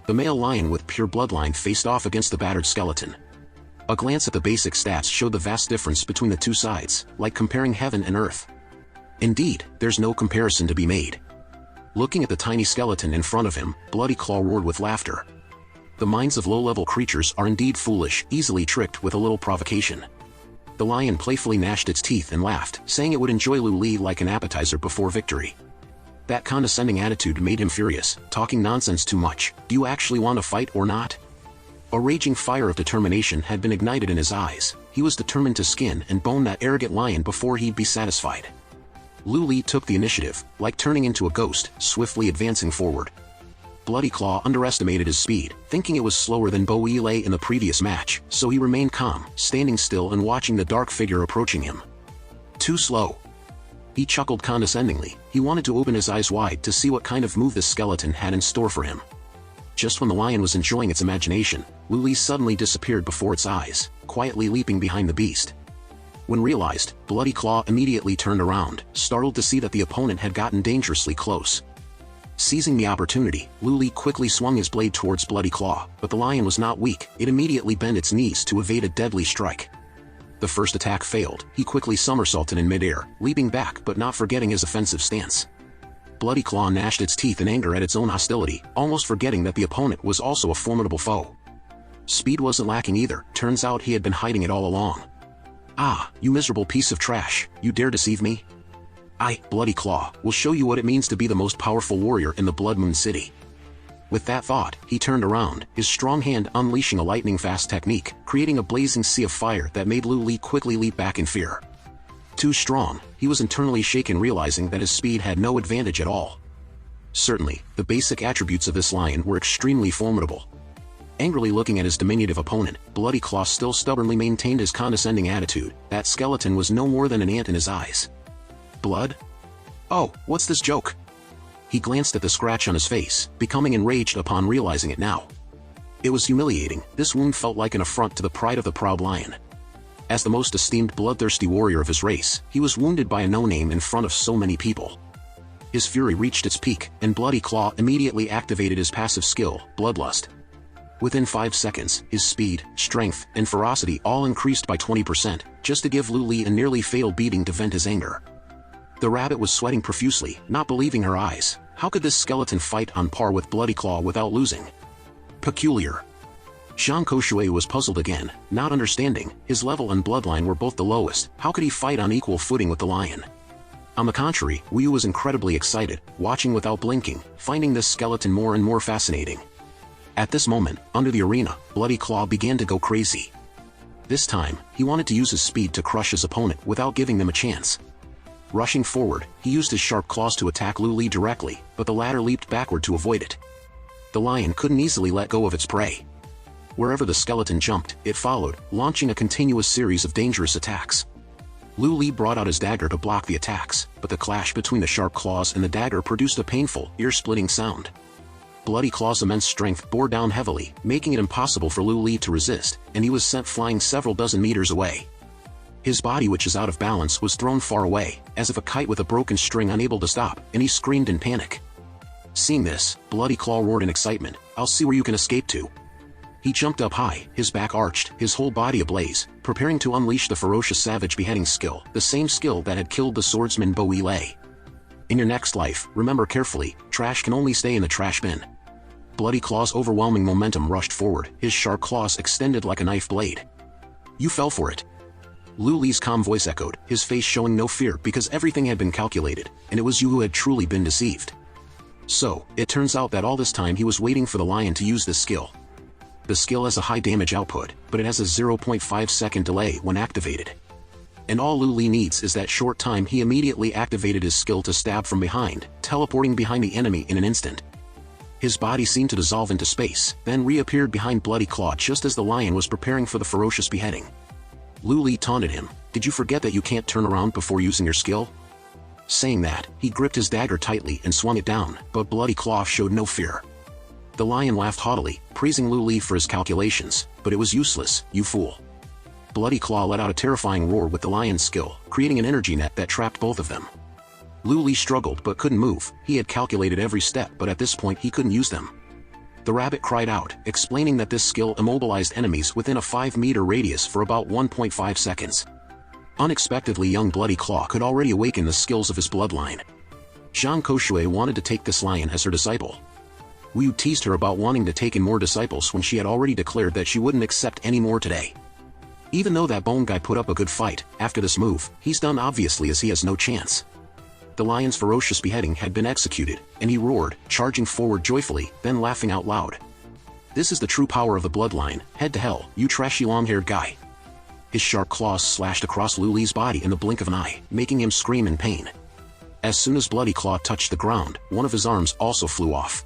The male lion with pure bloodline faced off against the battered skeleton. A glance at the basic stats showed the vast difference between the two sides, like comparing heaven and earth. Indeed, there's no comparison to be made. Looking at the tiny skeleton in front of him, Bloody Claw roared with laughter. The minds of low-level creatures are indeed foolish, easily tricked with a little provocation. The lion playfully gnashed its teeth and laughed, saying it would enjoy Lu Li like an appetizer before victory. That condescending attitude made him furious, talking nonsense too much. Do you actually want to fight or not? A raging fire of determination had been ignited in his eyes. He was determined to skin and bone that arrogant lion before he'd be satisfied. Lu Li took the initiative, like turning into a ghost, swiftly advancing forward. Bloody Claw underestimated his speed, thinking it was slower than Bo Yilei in the previous match, so he remained calm, standing still and watching the dark figure approaching him. Too slow. He chuckled condescendingly. He wanted to open his eyes wide to see what kind of move this skeleton had in store for him. Just when the lion was enjoying its imagination, Lu Li suddenly disappeared before its eyes, quietly leaping behind the beast. When realized, Bloody Claw immediately turned around, startled to see that the opponent had gotten dangerously close. Seizing the opportunity, Lu Li quickly swung his blade towards Bloody Claw, but the lion was not weak. It immediately bent its knees to evade a deadly strike. The first attack failed. He quickly somersaulted in midair, leaping back but not forgetting his offensive stance. Bloody Claw gnashed its teeth in anger at its own hostility, almost forgetting that the opponent was also a formidable foe. Speed wasn't lacking either. Turns out he had been hiding it all along. "Ah, you miserable piece of trash, you dare deceive me? I, Bloody Claw, will show you what it means to be the most powerful warrior in the Blood Moon City." With that thought, he turned around, his strong hand unleashing a lightning-fast technique, creating a blazing sea of fire that made Lu Li quickly leap back in fear. Too strong, he was internally shaken, realizing that his speed had no advantage at all. Certainly, the basic attributes of this lion were extremely formidable. Angrily looking at his diminutive opponent, Bloody Claw still stubbornly maintained his condescending attitude. That skeleton was no more than an ant in his eyes. Blood? Oh, what's this joke? He glanced at the scratch on his face, becoming enraged upon realizing it now. It was humiliating. This wound felt like an affront to the pride of the proud lion. As the most esteemed bloodthirsty warrior of his race, he was wounded by a no-name in front of so many people. His fury reached its peak, and Bloody Claw immediately activated his passive skill, Bloodlust. Within 5 seconds, his speed, strength, and ferocity all increased by 20%, just to give Lu Li a nearly fatal beating to vent his anger. The rabbit was sweating profusely, not believing her eyes. How could this skeleton fight on par with Bloody Claw without losing? Peculiar. Jean Koshue was puzzled again, not understanding. His level and bloodline were both the lowest. How could he fight on equal footing with the lion? On the contrary, Wu was incredibly excited, watching without blinking, finding this skeleton more and more fascinating. At this moment, under the arena, Bloody Claw began to go crazy. This time, he wanted to use his speed to crush his opponent without giving them a chance. Rushing forward, he used his sharp claws to attack Lu Li directly, but the latter leaped backward to avoid it. The lion couldn't easily let go of its prey. Wherever the skeleton jumped, it followed, launching a continuous series of dangerous attacks. Lu Li brought out his dagger to block the attacks, but the clash between the sharp claws and the dagger produced a painful, ear-splitting sound. Bloody Claw's immense strength bore down heavily, making it impossible for Lu Li to resist, and he was sent flying several dozen meters away. His body, which is out of balance, was thrown far away, as if a kite with a broken string unable to stop, and he screamed in panic. Seeing this, Bloody Claw roared in excitement, "I'll see where you can escape to." He jumped up high, his back arched, his whole body ablaze, preparing to unleash the ferocious savage beheading skill, the same skill that had killed the swordsman Bo Lei. In your next life, remember carefully, trash can only stay in the trash bin. Bloody Claw's overwhelming momentum rushed forward, his sharp claws extended like a knife blade. "You fell for it." Lu Li's calm voice echoed, his face showing no fear because everything had been calculated, and it was you who had truly been deceived. So, it turns out that all this time he was waiting for the lion to use this skill. The skill has a high damage output, but it has a 0.5-second delay when activated. And all Lu Li needs is that short time. He immediately activated his skill to stab from behind, teleporting behind the enemy in an instant. His body seemed to dissolve into space, then reappeared behind Bloody Claw just as the lion was preparing for the ferocious beheading. Lu Li taunted him, "Did you forget that you can't turn around before using your skill?" Saying that, he gripped his dagger tightly and swung it down, but Bloody Claw showed no fear. The lion laughed haughtily, praising Lu Li for his calculations, but it was useless, "You fool." Bloody Claw let out a terrifying roar with the lion's skill, creating an energy net that trapped both of them. Lu Li struggled but couldn't move. He had calculated every step, but at this point he couldn't use them. The rabbit cried out, explaining that this skill immobilized enemies within a 5-meter radius for about 1.5 seconds. Unexpectedly, young Bloody Claw could already awaken the skills of his bloodline. Jean Koshue wanted to take this lion as her disciple. Wu teased her about wanting to take in more disciples when she had already declared that she wouldn't accept any more today. Even though that bone guy put up a good fight, after this move, he's done obviously, as he has no chance. The lion's ferocious beheading had been executed, and he roared, charging forward joyfully, then laughing out loud. "This is the true power of the bloodline. Head to hell, you trashy long-haired guy." His sharp claws slashed across Lu Li's body in the blink of an eye, making him scream in pain. As soon as Bloody Claw touched the ground, one of his arms also flew off.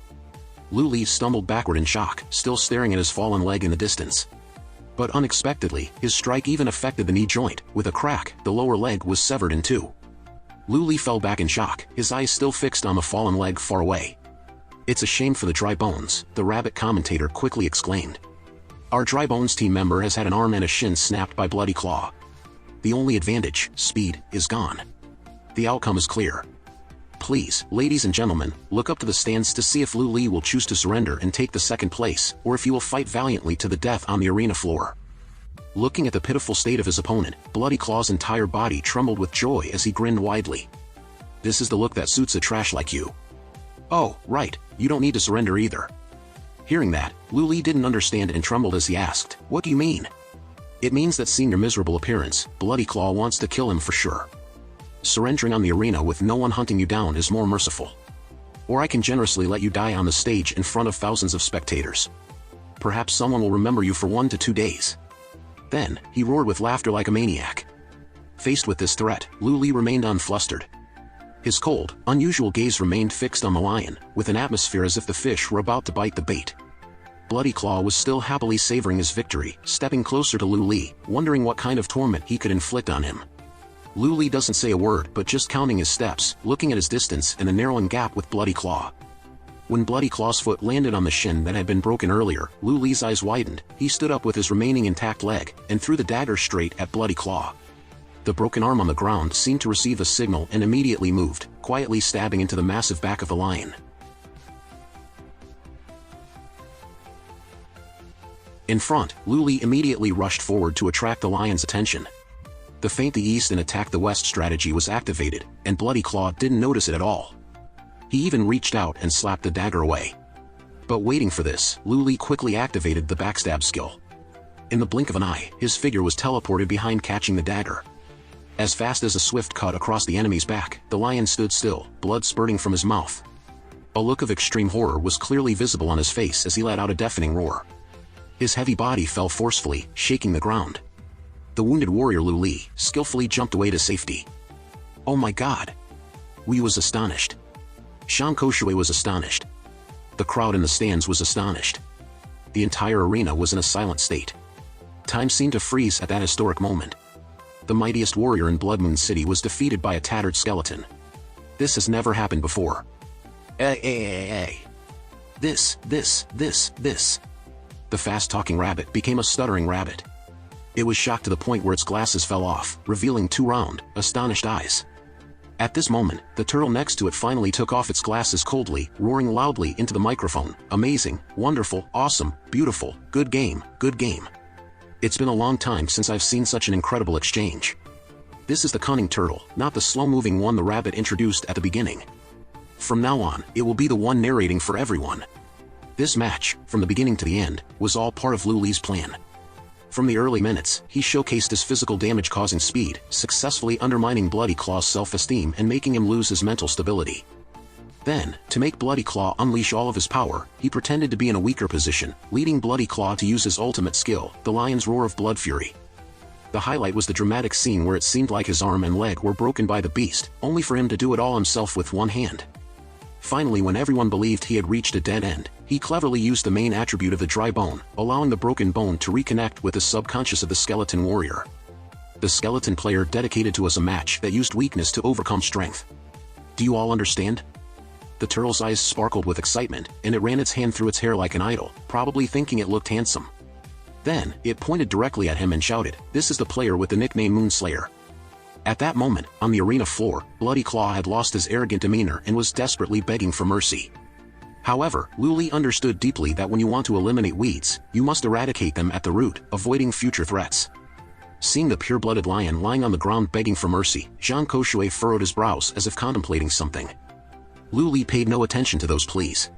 Lu Li stumbled backward in shock, still staring at his fallen leg in the distance. But unexpectedly, his strike even affected the knee joint. With a crack, the lower leg was severed in two. Lu Li fell back in shock, his eyes still fixed on the fallen leg far away. "It's a shame for the dry bones," the rabbit commentator quickly exclaimed. "Our dry bones team member has had an arm and a shin snapped by Bloody Claw. The only advantage, speed, is gone. The outcome is clear. Please, ladies and gentlemen, look up to the stands to see if Lu Li will choose to surrender and take the second place, or if he will fight valiantly to the death on the arena floor." Looking at the pitiful state of his opponent, Bloody Claw's entire body trembled with joy as he grinned widely. "This is the look that suits a trash like you. Oh, right, you don't need to surrender either." Hearing that, Lu Li didn't understand and trembled as he asked, "What do you mean?" "It means that seeing your miserable appearance, Bloody Claw wants to kill him for sure. Surrendering on the arena with no one hunting you down is more merciful. Or I can generously let you die on the stage in front of thousands of spectators. Perhaps someone will remember you for 1 to 2 days." Then, he roared with laughter like a maniac. Faced with this threat, Lu Li remained unflustered. His cold, unusual gaze remained fixed on the lion, with an atmosphere as if the fish were about to bite the bait. Bloody Claw was still happily savoring his victory, stepping closer to Lu Li, wondering what kind of torment he could inflict on him. Lu Li doesn't say a word but just counting his steps, looking at his distance and the narrowing gap with Bloody Claw. When Bloody Claw's foot landed on the shin that had been broken earlier, Lu Li's eyes widened. He stood up with his remaining intact leg, and threw the dagger straight at Bloody Claw. The broken arm on the ground seemed to receive a signal and immediately moved, quietly stabbing into the massive back of the lion. In front, Lu Li immediately rushed forward to attract the lion's attention. The feint the east and attack the west strategy was activated, and Bloody Claw didn't notice it at all. He even reached out and slapped the dagger away. But waiting for this, Lu Li quickly activated the backstab skill. In the blink of an eye, his figure was teleported behind, catching the dagger. As fast as a swift cut across the enemy's back, the lion stood still, blood spurting from his mouth. A look of extreme horror was clearly visible on his face as he let out a deafening roar. His heavy body fell forcefully, shaking the ground. The wounded warrior Lu Li skillfully jumped away to safety. Oh my god! Wei was astonished. Zhang Koshui was astonished. The crowd in the stands was astonished. The entire arena was in a silent state. Time seemed to freeze at that historic moment. The mightiest warrior in Blood Moon City was defeated by a tattered skeleton. This has never happened before. This. The fast-talking rabbit became a stuttering rabbit. It was shocked to the point where its glasses fell off, revealing two round, astonished eyes. At this moment, the turtle next to it finally took off its glasses coldly, roaring loudly into the microphone, "Amazing, wonderful, awesome, beautiful, good game, good game. It's been a long time since I've seen such an incredible exchange. This is the cunning turtle, not the slow-moving one the rabbit introduced at the beginning. From now on, it will be the one narrating for everyone." This match, from the beginning to the end, was all part of Lu Li's plan. From the early minutes, he showcased his physical damage-causing speed, successfully undermining Bloody Claw's self-esteem and making him lose his mental stability. Then, to make Bloody Claw unleash all of his power, he pretended to be in a weaker position, leading Bloody Claw to use his ultimate skill, the lion's roar of blood fury. The highlight was the dramatic scene where it seemed like his arm and leg were broken by the beast, only for him to do it all himself with one hand. Finally, when everyone believed he had reached a dead end, he cleverly used the main attribute of the dry bone, allowing the broken bone to reconnect with the subconscious of the skeleton warrior. The skeleton player dedicated to us a match that used weakness to overcome strength. Do you all understand? The turtle's eyes sparkled with excitement, and it ran its hand through its hair like an idol, probably thinking it looked handsome. Then, it pointed directly at him and shouted, "This is the player with the nickname Moonslayer." At that moment, on the arena floor, Bloody Claw had lost his arrogant demeanor and was desperately begging for mercy. However, Lu Li understood deeply that when you want to eliminate weeds, you must eradicate them at the root, avoiding future threats. Seeing the pure-blooded lion lying on the ground begging for mercy, Zhang Koshui furrowed his brows as if contemplating something. Lu Li paid no attention to those pleas.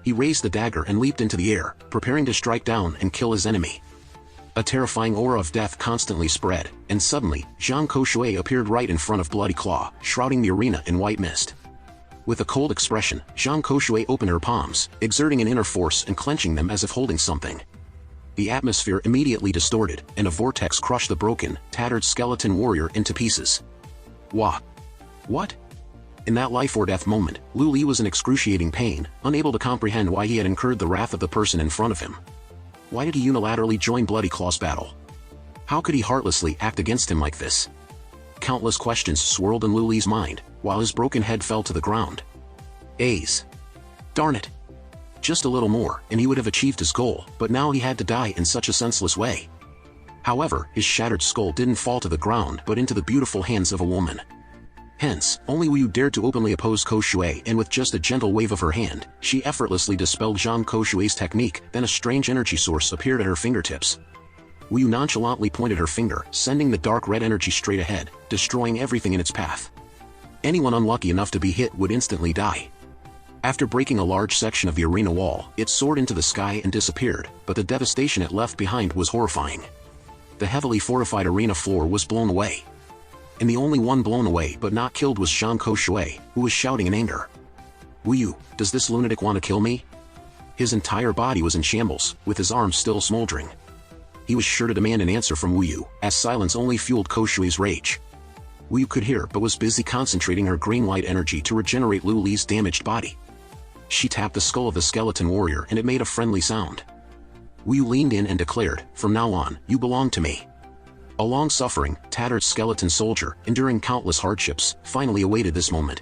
He raised the dagger and leaped into the air, preparing to strike down and kill his enemy. A terrifying aura of death constantly spread, and suddenly, Zhang Koshui appeared right in front of Bloody Claw, shrouding the arena in white mist. With a cold expression, Zhang Koshui opened her palms, exerting an inner force and clenching them as if holding something. The atmosphere immediately distorted, and a vortex crushed the broken, tattered skeleton warrior into pieces. What? In that life-or-death moment, Lu Li was in excruciating pain, unable to comprehend why he had incurred the wrath of the person in front of him. Why did he unilaterally join Bloody Claw's battle? How could he heartlessly act against him like this? Countless questions swirled in Lu Li's mind, while his broken head fell to the ground. Darn it! Just a little more, and he would have achieved his goal, but now he had to die in such a senseless way. However, his shattered skull didn't fall to the ground but into the beautiful hands of a woman. Hence, only Wu dared to openly oppose Koshui, and with just a gentle wave of her hand, she effortlessly dispelled Zhang Koshui's technique. Then a strange energy source appeared at her fingertips. Wu nonchalantly pointed her finger, sending the dark red energy straight ahead, destroying everything in its path. Anyone unlucky enough to be hit would instantly die. After breaking a large section of the arena wall, it soared into the sky and disappeared, but the devastation it left behind was horrifying. The heavily fortified arena floor was blown away. And the only one blown away but not killed was Zhang Koshui, who was shouting in anger. "Wu, does this lunatic want to kill me?" His entire body was in shambles, with his arms still smoldering. He was sure to demand an answer from Wu Yu, as silence only fueled Koshui's rage. Wu Yu could hear but was busy concentrating her green light energy to regenerate Lu Li's damaged body. She tapped the skull of the skeleton warrior and it made a friendly sound. Wu Yu leaned in and declared, "From now on, you belong to me." A long-suffering, tattered skeleton soldier, enduring countless hardships, finally awaited this moment.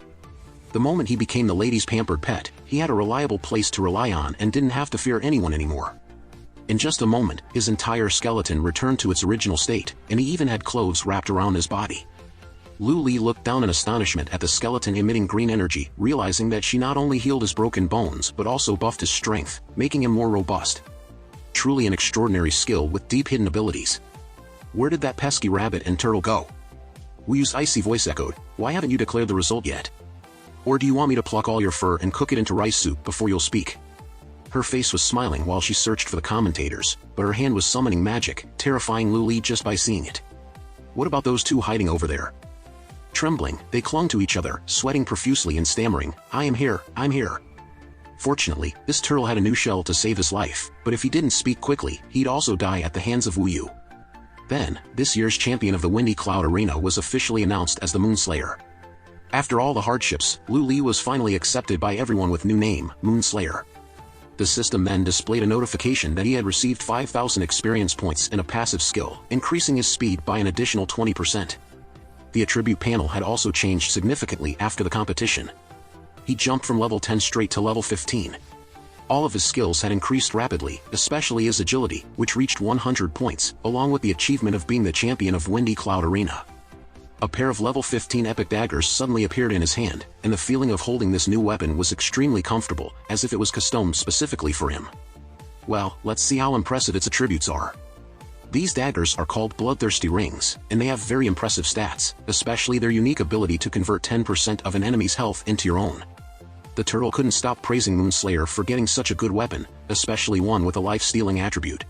The moment he became the lady's pampered pet, he had a reliable place to rely on and didn't have to fear anyone anymore. In just a moment, his entire skeleton returned to its original state, and he even had clothes wrapped around his body. Lu Li looked down in astonishment at the skeleton emitting green energy, realizing that she not only healed his broken bones but also buffed his strength, making him more robust. Truly an extraordinary skill with deep hidden abilities. Where did that pesky rabbit and turtle go? Wu Yu's icy voice echoed, "Why haven't you declared the result yet? Or do you want me to pluck all your fur and cook it into rice soup before you'll speak?" Her face was smiling while she searched for the commentators, but her hand was summoning magic, terrifying Lu Li just by seeing it. What about those two hiding over there? Trembling, they clung to each other, sweating profusely and stammering, "I am here, I'm here." Fortunately, this turtle had a new shell to save his life, but if he didn't speak quickly, he'd also die at the hands of Wu Yu. Then, this year's champion of the Windy Cloud Arena was officially announced as the Moonslayer. After all the hardships, Lu Li was finally accepted by everyone with new name, Moonslayer. The system then displayed a notification that he had received 5,000 experience points and a passive skill, increasing his speed by an additional 20%. The attribute panel had also changed significantly after the competition. He jumped from level 10 straight to level 15. All of his skills had increased rapidly, especially his agility, which reached 100 points, along with the achievement of being the champion of Windy Cloud Arena. A pair of level 15 epic daggers suddenly appeared in his hand, and the feeling of holding this new weapon was extremely comfortable, as if it was customed specifically for him. Well, let's see how impressive its attributes are. These daggers are called bloodthirsty rings, and they have very impressive stats, especially their unique ability to convert 10% of an enemy's health into your own. The turtle couldn't stop praising Moonslayer for getting such a good weapon, especially one with a life-stealing attribute.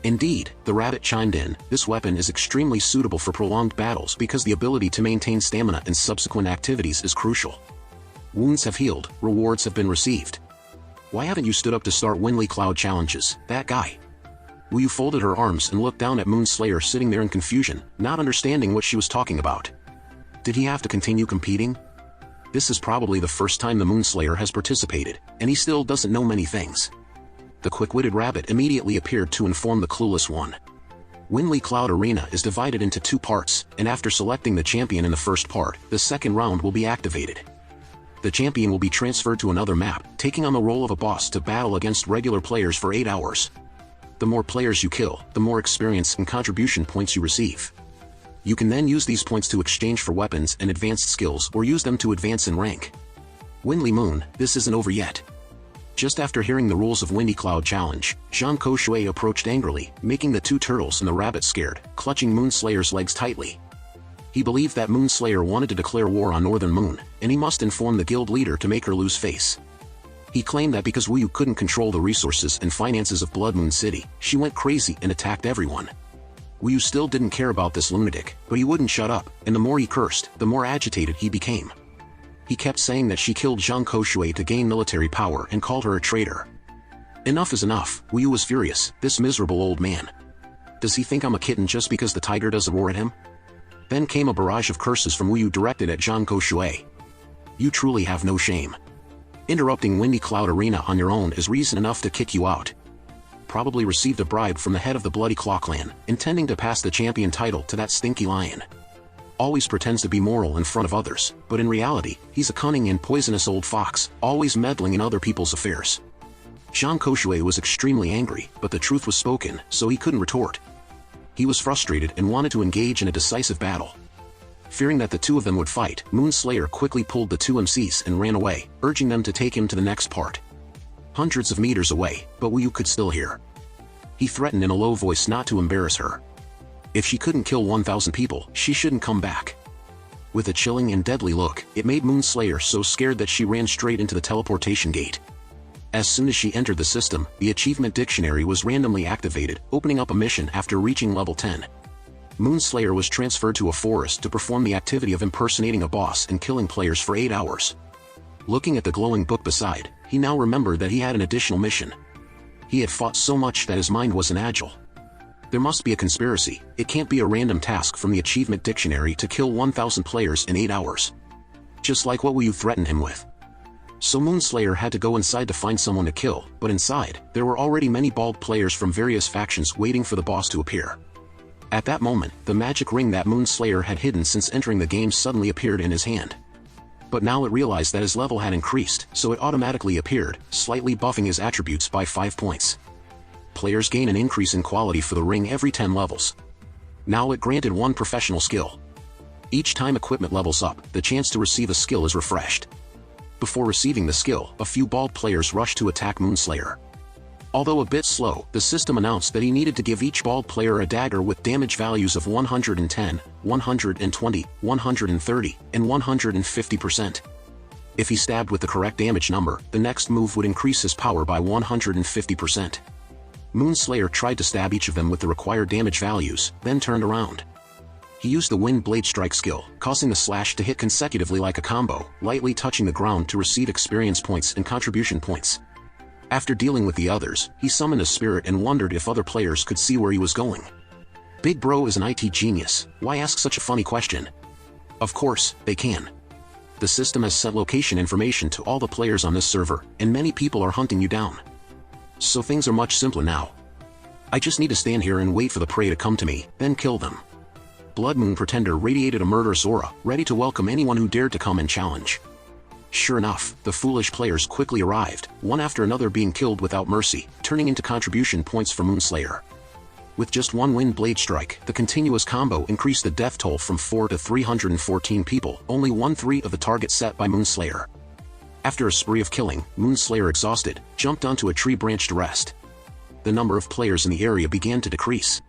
Indeed, the rabbit chimed in, "This weapon is extremely suitable for prolonged battles because the ability to maintain stamina in subsequent activities is crucial. Wounds have healed, rewards have been received. Why haven't you stood up to start Windy Cloud challenges, that guy?" Wu Yu folded her arms and looked down at Moonslayer sitting there in confusion, not understanding what she was talking about. Did he have to continue competing? This is probably the first time the Moonslayer has participated, and he still doesn't know many things. The quick-witted rabbit immediately appeared to inform the clueless one. Windy Cloud Arena is divided into two parts, and after selecting the champion in the first part, the second round will be activated. The champion will be transferred to another map, taking on the role of a boss to battle against regular players for 8 hours. The more players you kill, the more experience and contribution points you receive. You can then use these points to exchange for weapons and advanced skills or use them to advance in rank. Windy Moon, this isn't over yet. Just after hearing the rules of Windy Cloud Challenge, Zhang Koshui approached angrily, making the two turtles and the rabbit scared, clutching Moonslayer's legs tightly. He believed that Moonslayer wanted to declare war on Northern Moon, and he must inform the guild leader to make her lose face. He claimed that because Wu Yu couldn't control the resources and finances of Blood Moon City, she went crazy and attacked everyone. Wu Yu still didn't care about this lunatic, but he wouldn't shut up, and the more he cursed, the more agitated he became. He kept saying that she killed Zhang Koshui to gain military power and called her a traitor. Enough is enough, Wu Yu was furious, this miserable old man. Does he think I'm a kitten just because the tiger doesn't roar at him? Then came a barrage of curses from Wu Yu directed at Zhang Koshui. You truly have no shame. Interrupting Windy Cloud Arena on your own is reason enough to kick you out. Probably received a bribe from the head of the Bloody Claw clan, intending to pass the champion title to that stinky lion. Always pretends to be moral in front of others, but in reality, he's a cunning and poisonous old fox, always meddling in other people's affairs. Zhang Koshui was extremely angry, but the truth was spoken, so he couldn't retort. He was frustrated and wanted to engage in a decisive battle. Fearing that the two of them would fight, Moonslayer quickly pulled the two MCs and ran away, urging them to take him to the next part. Hundreds of meters away, but Wu Yu could still hear. He threatened in a low voice not to embarrass her. If she couldn't kill 1,000 people, she shouldn't come back. With a chilling and deadly look, it made Moonslayer so scared that she ran straight into the teleportation gate. As soon as she entered the system, the achievement dictionary was randomly activated, opening up a mission after reaching level 10. Moonslayer was transferred to a forest to perform the activity of impersonating a boss and killing players for 8 hours. Looking at the glowing book beside, he now remembered that he had an additional mission. He had fought so much that his mind wasn't agile. There must be a conspiracy. It can't be a random task from the achievement dictionary to kill 1,000 players in 8 hours. Just like what will you threaten him with? So Moonslayer had to go inside to find someone to kill, but inside, there were already many bald players from various factions waiting for the boss to appear. At that moment, the magic ring that Moonslayer had hidden since entering the game suddenly appeared in his hand. But now it realized that his level had increased, so it automatically appeared, slightly buffing his attributes by 5 points. Players gain an increase in quality for the ring every 10 levels. Now it granted 1 professional skill. Each time equipment levels up, the chance to receive a skill is refreshed. Before receiving the skill, a few bald players rushed to attack Moonslayer. Although a bit slow, the system announced that he needed to give each bald player a dagger with damage values of 110, 120, 130, and 150%. If he stabbed with the correct damage number, the next move would increase his power by 150%. Moonslayer tried to stab each of them with the required damage values, then turned around. He used the Wind Blade Strike skill, causing the slash to hit consecutively like a combo, lightly touching the ground to receive experience points and contribution points. After dealing with the others, he summoned a spirit and wondered if other players could see where he was going. Big Bro is an IT genius, why ask such a funny question? Of course, they can. The system has sent location information to all the players on this server, and many people are hunting you down. So things are much simpler now. I just need to stand here and wait for the prey to come to me, then kill them. Blood Moon Pretender radiated a murderous aura, ready to welcome anyone who dared to come and challenge. Sure enough, the foolish players quickly arrived, one after another being killed without mercy, turning into contribution points for Moonslayer. With just 1 Wind Blade Strike, the continuous combo increased the death toll from 4 to 314 people, only 1/3 of the target set by Moonslayer. After a spree of killing, Moonslayer, exhausted, jumped onto a tree branch to rest. The number of players in the area began to decrease.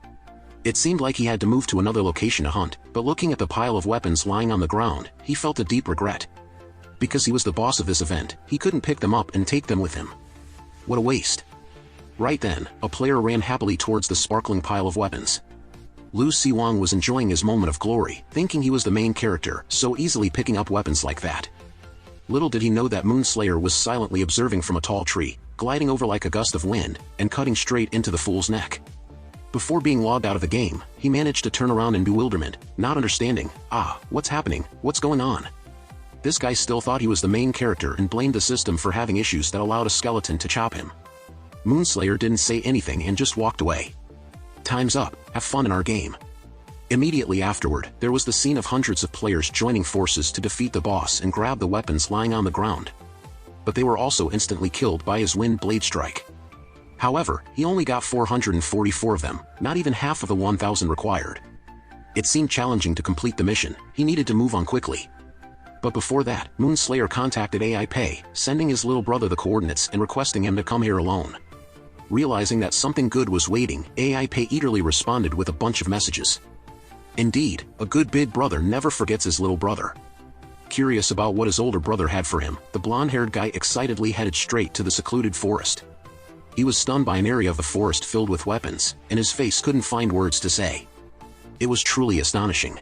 It seemed like he had to move to another location to hunt, but looking at the pile of weapons lying on the ground, he felt a deep regret. Because he was the boss of this event, he couldn't pick them up and take them with him. What a waste. Right then, a player ran happily towards the sparkling pile of weapons. Lu Siwang was enjoying his moment of glory, thinking he was the main character, so easily picking up weapons like that. Little did he know that Moonslayer was silently observing from a tall tree, gliding over like a gust of wind, and cutting straight into the fool's neck. Before being logged out of the game, he managed to turn around in bewilderment, not understanding, what's happening, what's going on? This guy still thought he was the main character and blamed the system for having issues that allowed a skeleton to chop him. Moonslayer didn't say anything and just walked away. Time's up, have fun in our game. Immediately afterward, there was the scene of hundreds of players joining forces to defeat the boss and grab the weapons lying on the ground. But they were also instantly killed by his Wind Blade Strike. However, he only got 444 of them, not even half of the 1,000 required. It seemed challenging to complete the mission, he needed to move on quickly. But before that, Moonslayer contacted AI Pay, sending his little brother the coordinates and requesting him to come here alone. Realizing that something good was waiting, AI Pay eagerly responded with a bunch of messages. Indeed, a good big brother never forgets his little brother. Curious about what his older brother had for him, the blonde-haired guy excitedly headed straight to the secluded forest. He was stunned by an area of the forest filled with weapons, and his face couldn't find words to say. It was truly astonishing.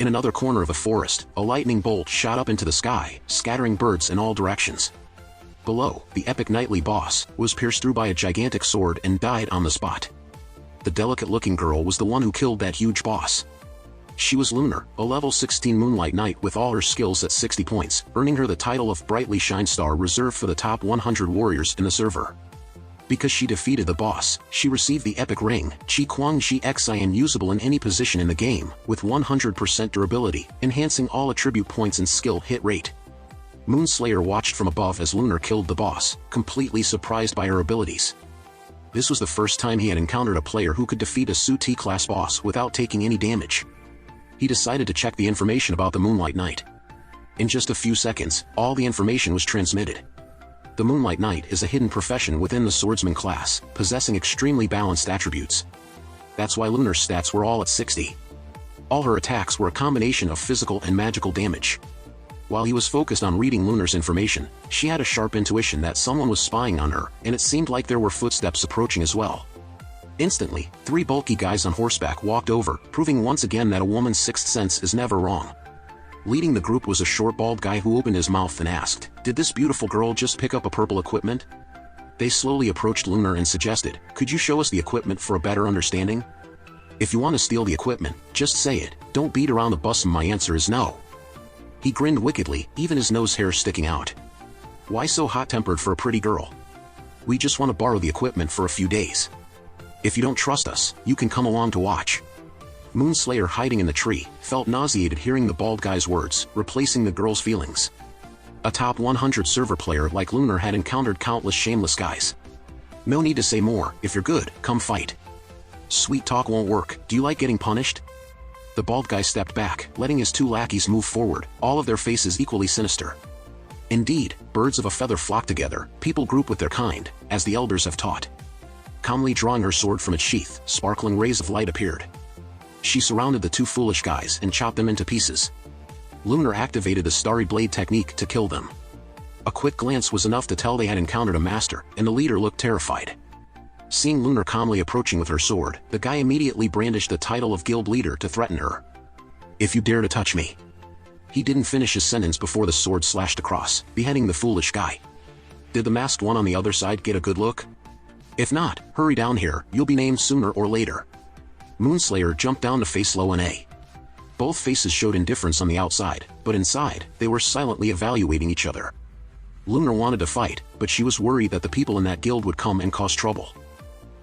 In another corner of the forest, a lightning bolt shot up into the sky, scattering birds in all directions. Below, the epic knightly boss was pierced through by a gigantic sword and died on the spot. The delicate-looking girl was the one who killed that huge boss. She was Lunar, a level 16 Moonlight Knight with all her skills at 60 points, earning her the title of Brightly Shine Star reserved for the top 100 warriors in the server. Because she defeated the boss, she received the epic ring, Chi Kuang Shi Xin, usable in any position in the game, with 100% durability, enhancing all attribute points and skill hit rate. Moonslayer watched from above as Lunar killed the boss, completely surprised by her abilities. This was the first time he had encountered a player who could defeat a Su T-class boss without taking any damage. He decided to check the information about the Moonlight Knight. In just a few seconds, all the information was transmitted. The Moonlight Knight is a hidden profession within the swordsman class, possessing extremely balanced attributes. That's why Lunar's stats were all at 60. All her attacks were a combination of physical and magical damage. While he was focused on reading Lunar's information, she had a sharp intuition that someone was spying on her, and it seemed like there were footsteps approaching as well. Instantly, 3 bulky guys on horseback walked over, proving once again that a woman's sixth sense is never wrong. Leading the group was a short bald guy who opened his mouth and asked, "Did this beautiful girl just pick up a purple equipment?" They slowly approached Lunar and suggested, "Could you show us the equipment for a better understanding?" If you want to steal the equipment, just say it, don't beat around the bush. My answer is no. He grinned wickedly, even his nose hair sticking out. Why so hot-tempered for a pretty girl? We just want to borrow the equipment for a few days. If you don't trust us, you can come along to watch. Moonslayer, hiding in the tree, felt nauseated hearing the bald guy's words, replacing the girl's feelings. A top 100 server player like Lunar had encountered countless shameless guys. No need to say more. If you're good, come fight. Sweet talk won't work. Do you like getting punished? The bald guy stepped back, letting his two lackeys move forward, all of their faces equally sinister. Indeed, birds of a feather flock together, people group with their kind, as the elders have taught. Calmly drawing her sword from its sheath, sparkling rays of light appeared. She surrounded the two foolish guys and chopped them into pieces. Lunar activated the starry blade technique to kill them. A quick glance was enough to tell they had encountered a master, and the leader looked terrified. Seeing Lunar calmly approaching with her sword, the guy immediately brandished the title of guild leader to threaten her. If you dare to touch me. He didn't finish his sentence before the sword slashed across, beheading the foolish guy. Did the masked one on the other side get a good look? If not, hurry down here, you'll be named sooner or later. Moonslayer jumped down to face Lo-Na. Both faces showed indifference on the outside, but inside, they were silently evaluating each other. Lunar wanted to fight, but she was worried that the people in that guild would come and cause trouble.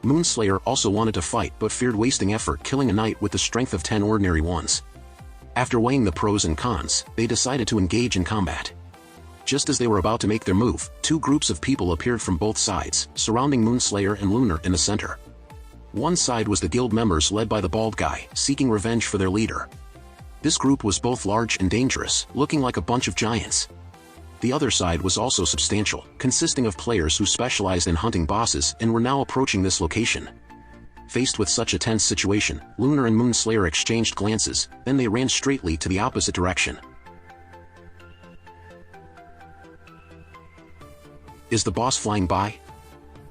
Moonslayer also wanted to fight but feared wasting effort killing a knight with the strength of 10 ordinary ones. After weighing the pros and cons, they decided to engage in combat. Just as they were about to make their move, two groups of people appeared from both sides, surrounding Moonslayer and Lunar in the center. One side was the guild members led by the bald guy, seeking revenge for their leader. This group was both large and dangerous, looking like a bunch of giants. The other side was also substantial, consisting of players who specialized in hunting bosses and were now approaching this location. Faced with such a tense situation, Lunar and Moonslayer exchanged glances, then they ran straightly to the opposite direction. Is the boss flying by?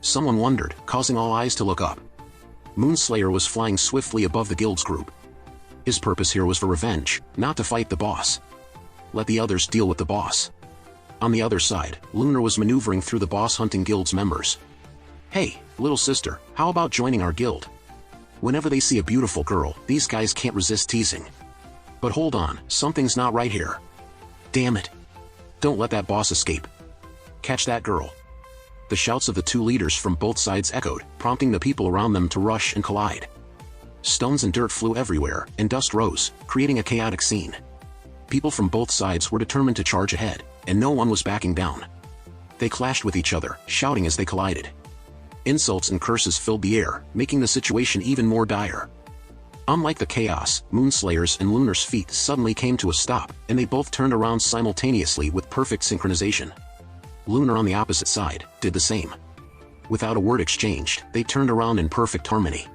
Someone wondered, causing all eyes to look up. Moonslayer was flying swiftly above the guild's group. His purpose here was for revenge, not to fight the boss. Let the others deal with the boss. On the other side, Lunar was maneuvering through the boss-hunting guild's members. Hey, little sister, how about joining our guild? Whenever they see a beautiful girl, these guys can't resist teasing. But hold on, something's not right here. Damn it. Don't let that boss escape. Catch that girl. The shouts of the two leaders from both sides echoed, prompting the people around them to rush and collide. Stones and dirt flew everywhere, and dust rose, creating a chaotic scene. People from both sides were determined to charge ahead, and no one was backing down. They clashed with each other, shouting as they collided. Insults and curses filled the air, making the situation even more dire. Unlike the chaos, Moonslayer's and Lunar's feet suddenly came to a stop, and they both turned around simultaneously with perfect synchronization. Lunar on the opposite side did the same. Without a word exchanged, they turned around in perfect harmony.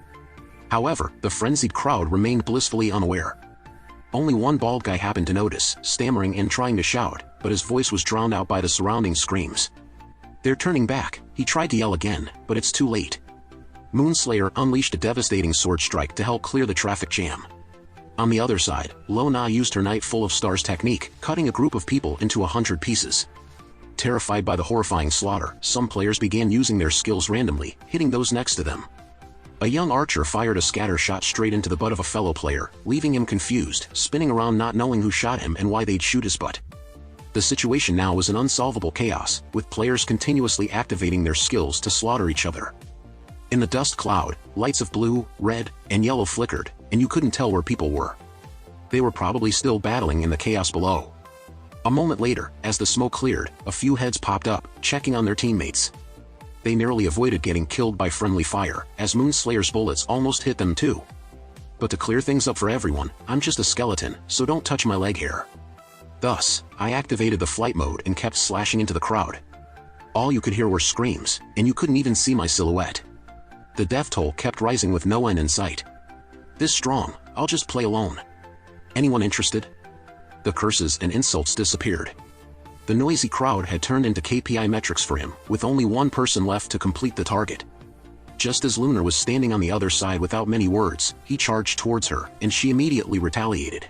However, the frenzied crowd remained blissfully unaware. Only one bald guy happened to notice, stammering and trying to shout, but his voice was drowned out by the surrounding screams. They're turning back. He tried to yell again, but it's too late. Moonslayer unleashed a devastating sword strike to help clear the traffic jam. On the other side, Lo-Na used her Night Full of Stars technique, cutting a group of people into 100 pieces. Terrified by the horrifying slaughter, some players began using their skills randomly, hitting those next to them. A young archer fired a scatter shot straight into the butt of a fellow player, leaving him confused, spinning around not knowing who shot him and why they'd shoot his butt. The situation now was an unsolvable chaos, with players continuously activating their skills to slaughter each other. In the dust cloud, lights of blue, red, and yellow flickered, and you couldn't tell where people were. They were probably still battling in the chaos below. A moment later, as the smoke cleared, a few heads popped up, checking on their teammates. They narrowly avoided getting killed by friendly fire, as Moonslayer's bullets almost hit them too. But to clear things up for everyone, I'm just a skeleton, so don't touch my leg hair. Thus, I activated the flight mode and kept slashing into the crowd. All you could hear were screams, and you couldn't even see my silhouette. The death toll kept rising with no end in sight. This strong, I'll just play alone. Anyone interested? The curses and insults disappeared. The noisy crowd had turned into KPI metrics for him, with only one person left to complete the target. Just as Lunar was standing on the other side without many words, he charged towards her, and she immediately retaliated.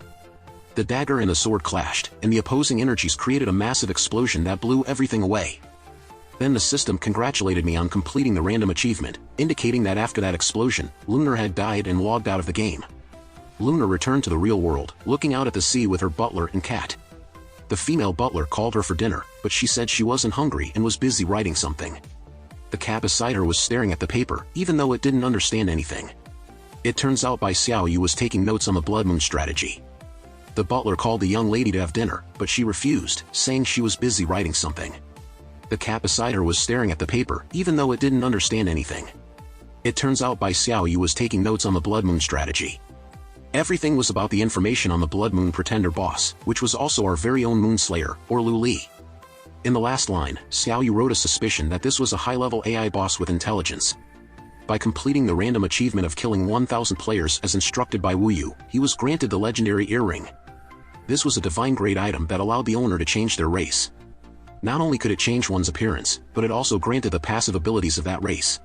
The dagger and the sword clashed, and the opposing energies created a massive explosion that blew everything away. Then the system congratulated me on completing the random achievement, indicating that after that explosion, Lunar had died and logged out of the game. Lunar returned to the real world, looking out at the sea with her butler and cat. The female butler called her for dinner, but she said she wasn't hungry and was busy writing something. The cat beside her was staring at the paper, even though it didn't understand anything. It turns out Bai Xiaoyu was taking notes on the blood moon strategy. The butler called the young lady to have dinner, but she refused, saying she was busy writing something. The cat beside her was staring at the paper, even though it didn't understand anything. It turns out Bai Xiaoyu was taking notes on the blood moon strategy. Everything was about the information on the blood moon pretender boss, which was also our very own moon slayer, or Lu Li. In the last line, Xiaoyu wrote a suspicion that this was a high-level AI boss with intelligence. By completing the random achievement of killing 1,000 players as instructed by Wu Yu, he was granted the legendary earring. This was a divine-grade item that allowed the owner to change their race. Not only could it change one's appearance, but it also granted the passive abilities of that race.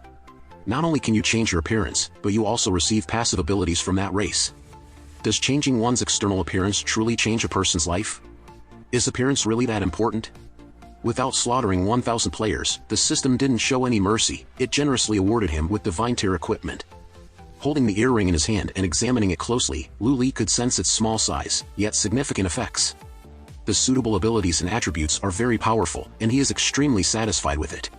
Not only can you change your appearance, but you also receive passive abilities from that race. Does changing one's external appearance truly change a person's life? Is appearance really that important? Without slaughtering 1,000 players, the system didn't show any mercy, it generously awarded him with divine tier equipment. Holding the earring in his hand and examining it closely, Lu Li could sense its small size, yet significant effects. The suitable abilities and attributes are very powerful, and he is extremely satisfied with it.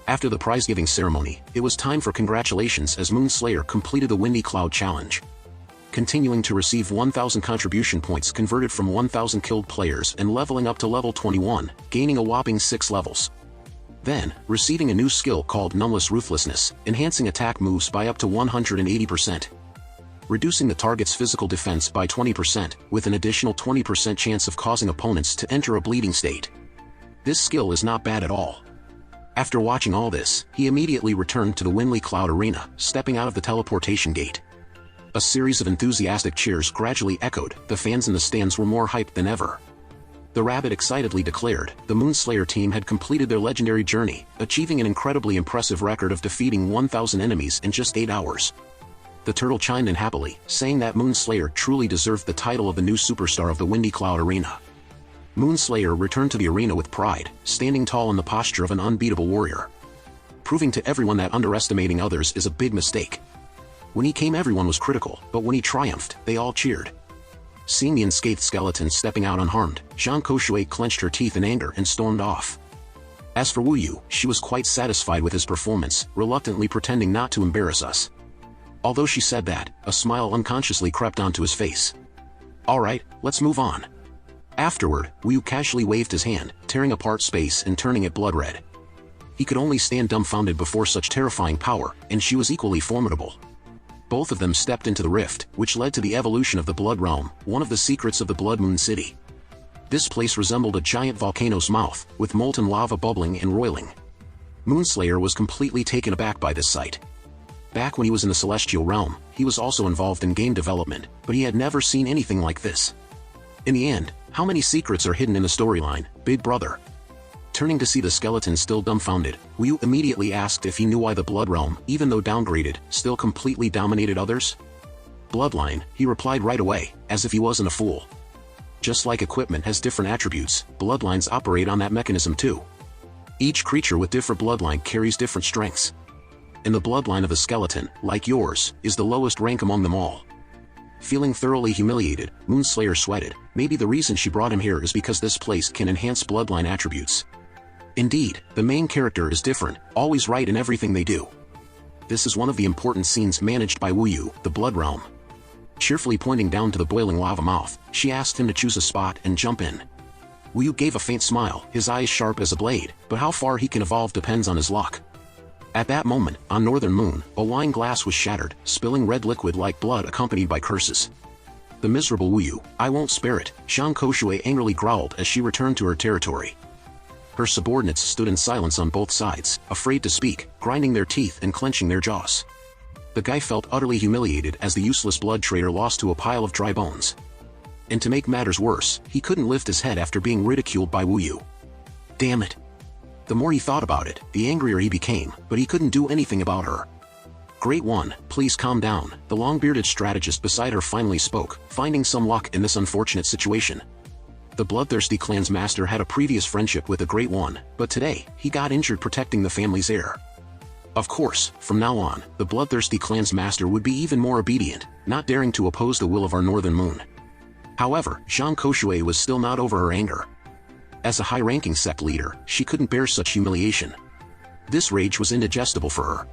After the prize-giving ceremony, it was time for congratulations as Moon Slayer completed the Windy Cloud Challenge. Continuing to receive 1,000 contribution points converted from 1,000 killed players and leveling up to level 21, gaining a whopping 6 levels. Then, receiving a new skill called Numbless Ruthlessness, enhancing attack moves by up to 180%. Reducing the target's physical defense by 20%, with an additional 20% chance of causing opponents to enter a bleeding state. This skill is not bad at all. After watching all this, he immediately returned to the Windy Cloud Arena, stepping out of the teleportation gate. A series of enthusiastic cheers gradually echoed, the fans in the stands were more hyped than ever. The rabbit excitedly declared, the Moon Slayer team had completed their legendary journey, achieving an incredibly impressive record of defeating 1,000 enemies in just 8 hours. The turtle chimed in happily, saying that Moon Slayer truly deserved the title of the new superstar of the Windy Cloud Arena. Moon Slayer returned to the arena with pride, standing tall in the posture of an unbeatable warrior. Proving to everyone that underestimating others is a big mistake. When he came, everyone was critical, but when he triumphed, they all cheered. Seeing the unscathed skeleton stepping out unharmed, Zhang Koushui clenched her teeth in anger and stormed off. As for Wu Yu, she was quite satisfied with his performance, reluctantly pretending not to embarrass us. Although she said that, a smile unconsciously crept onto his face. Alright, let's move on. Afterward, Wu Yu casually waved his hand, tearing apart space and turning it blood red. He could only stand dumbfounded before such terrifying power, and she was equally formidable. Both of them stepped into the rift, which led to the evolution of the Blood Realm, one of the secrets of the Blood Moon City. This place resembled a giant volcano's mouth, with molten lava bubbling and roiling. Moonslayer was completely taken aback by this sight. Back when he was in the Celestial Realm, he was also involved in game development, but he had never seen anything like this. In the end, how many secrets are hidden in the storyline, Big Brother? Turning to see the skeleton still dumbfounded, Wu Yu immediately asked if he knew why the Blood Realm, even though downgraded, still completely dominated others. Bloodline, he replied right away, as if he wasn't a fool. Just like equipment has different attributes, bloodlines operate on that mechanism too. Each creature with different bloodline carries different strengths. And the bloodline of a skeleton, like yours, is the lowest rank among them all. Feeling thoroughly humiliated, Moonslayer sweated. Maybe the reason she brought him here is because this place can enhance bloodline attributes. Indeed, the main character is different, always right in everything they do. This is one of the important scenes managed by Wu Yu, the Blood Realm. Cheerfully pointing down to the boiling lava mouth, she asked him to choose a spot and jump in. Wu Yu gave a faint smile, his eyes sharp as a blade, but how far he can evolve depends on his luck. At that moment, on Northern Moon, a wine glass was shattered, spilling red liquid like blood accompanied by curses. The miserable Wu Yu, I won't spare it, Zhang Koushui angrily growled as she returned to her territory. Her subordinates stood in silence on both sides, afraid to speak, grinding their teeth and clenching their jaws. The guy felt utterly humiliated as the useless blood trader lost to a pile of dry bones. And to make matters worse, he couldn't lift his head after being ridiculed by Wu Yu. Damn it. The more he thought about it, the angrier he became, but he couldn't do anything about her. Great One, please calm down, the long-bearded strategist beside her finally spoke, finding some luck in this unfortunate situation. The bloodthirsty clan's master had a previous friendship with a great one, but today, he got injured protecting the family's heir. Of course, from now on, the bloodthirsty clan's master would be even more obedient, not daring to oppose the will of our northern moon. However, Zhang Koshue was still not over her anger. As a high-ranking sect leader, she couldn't bear such humiliation. This rage was indigestible for her.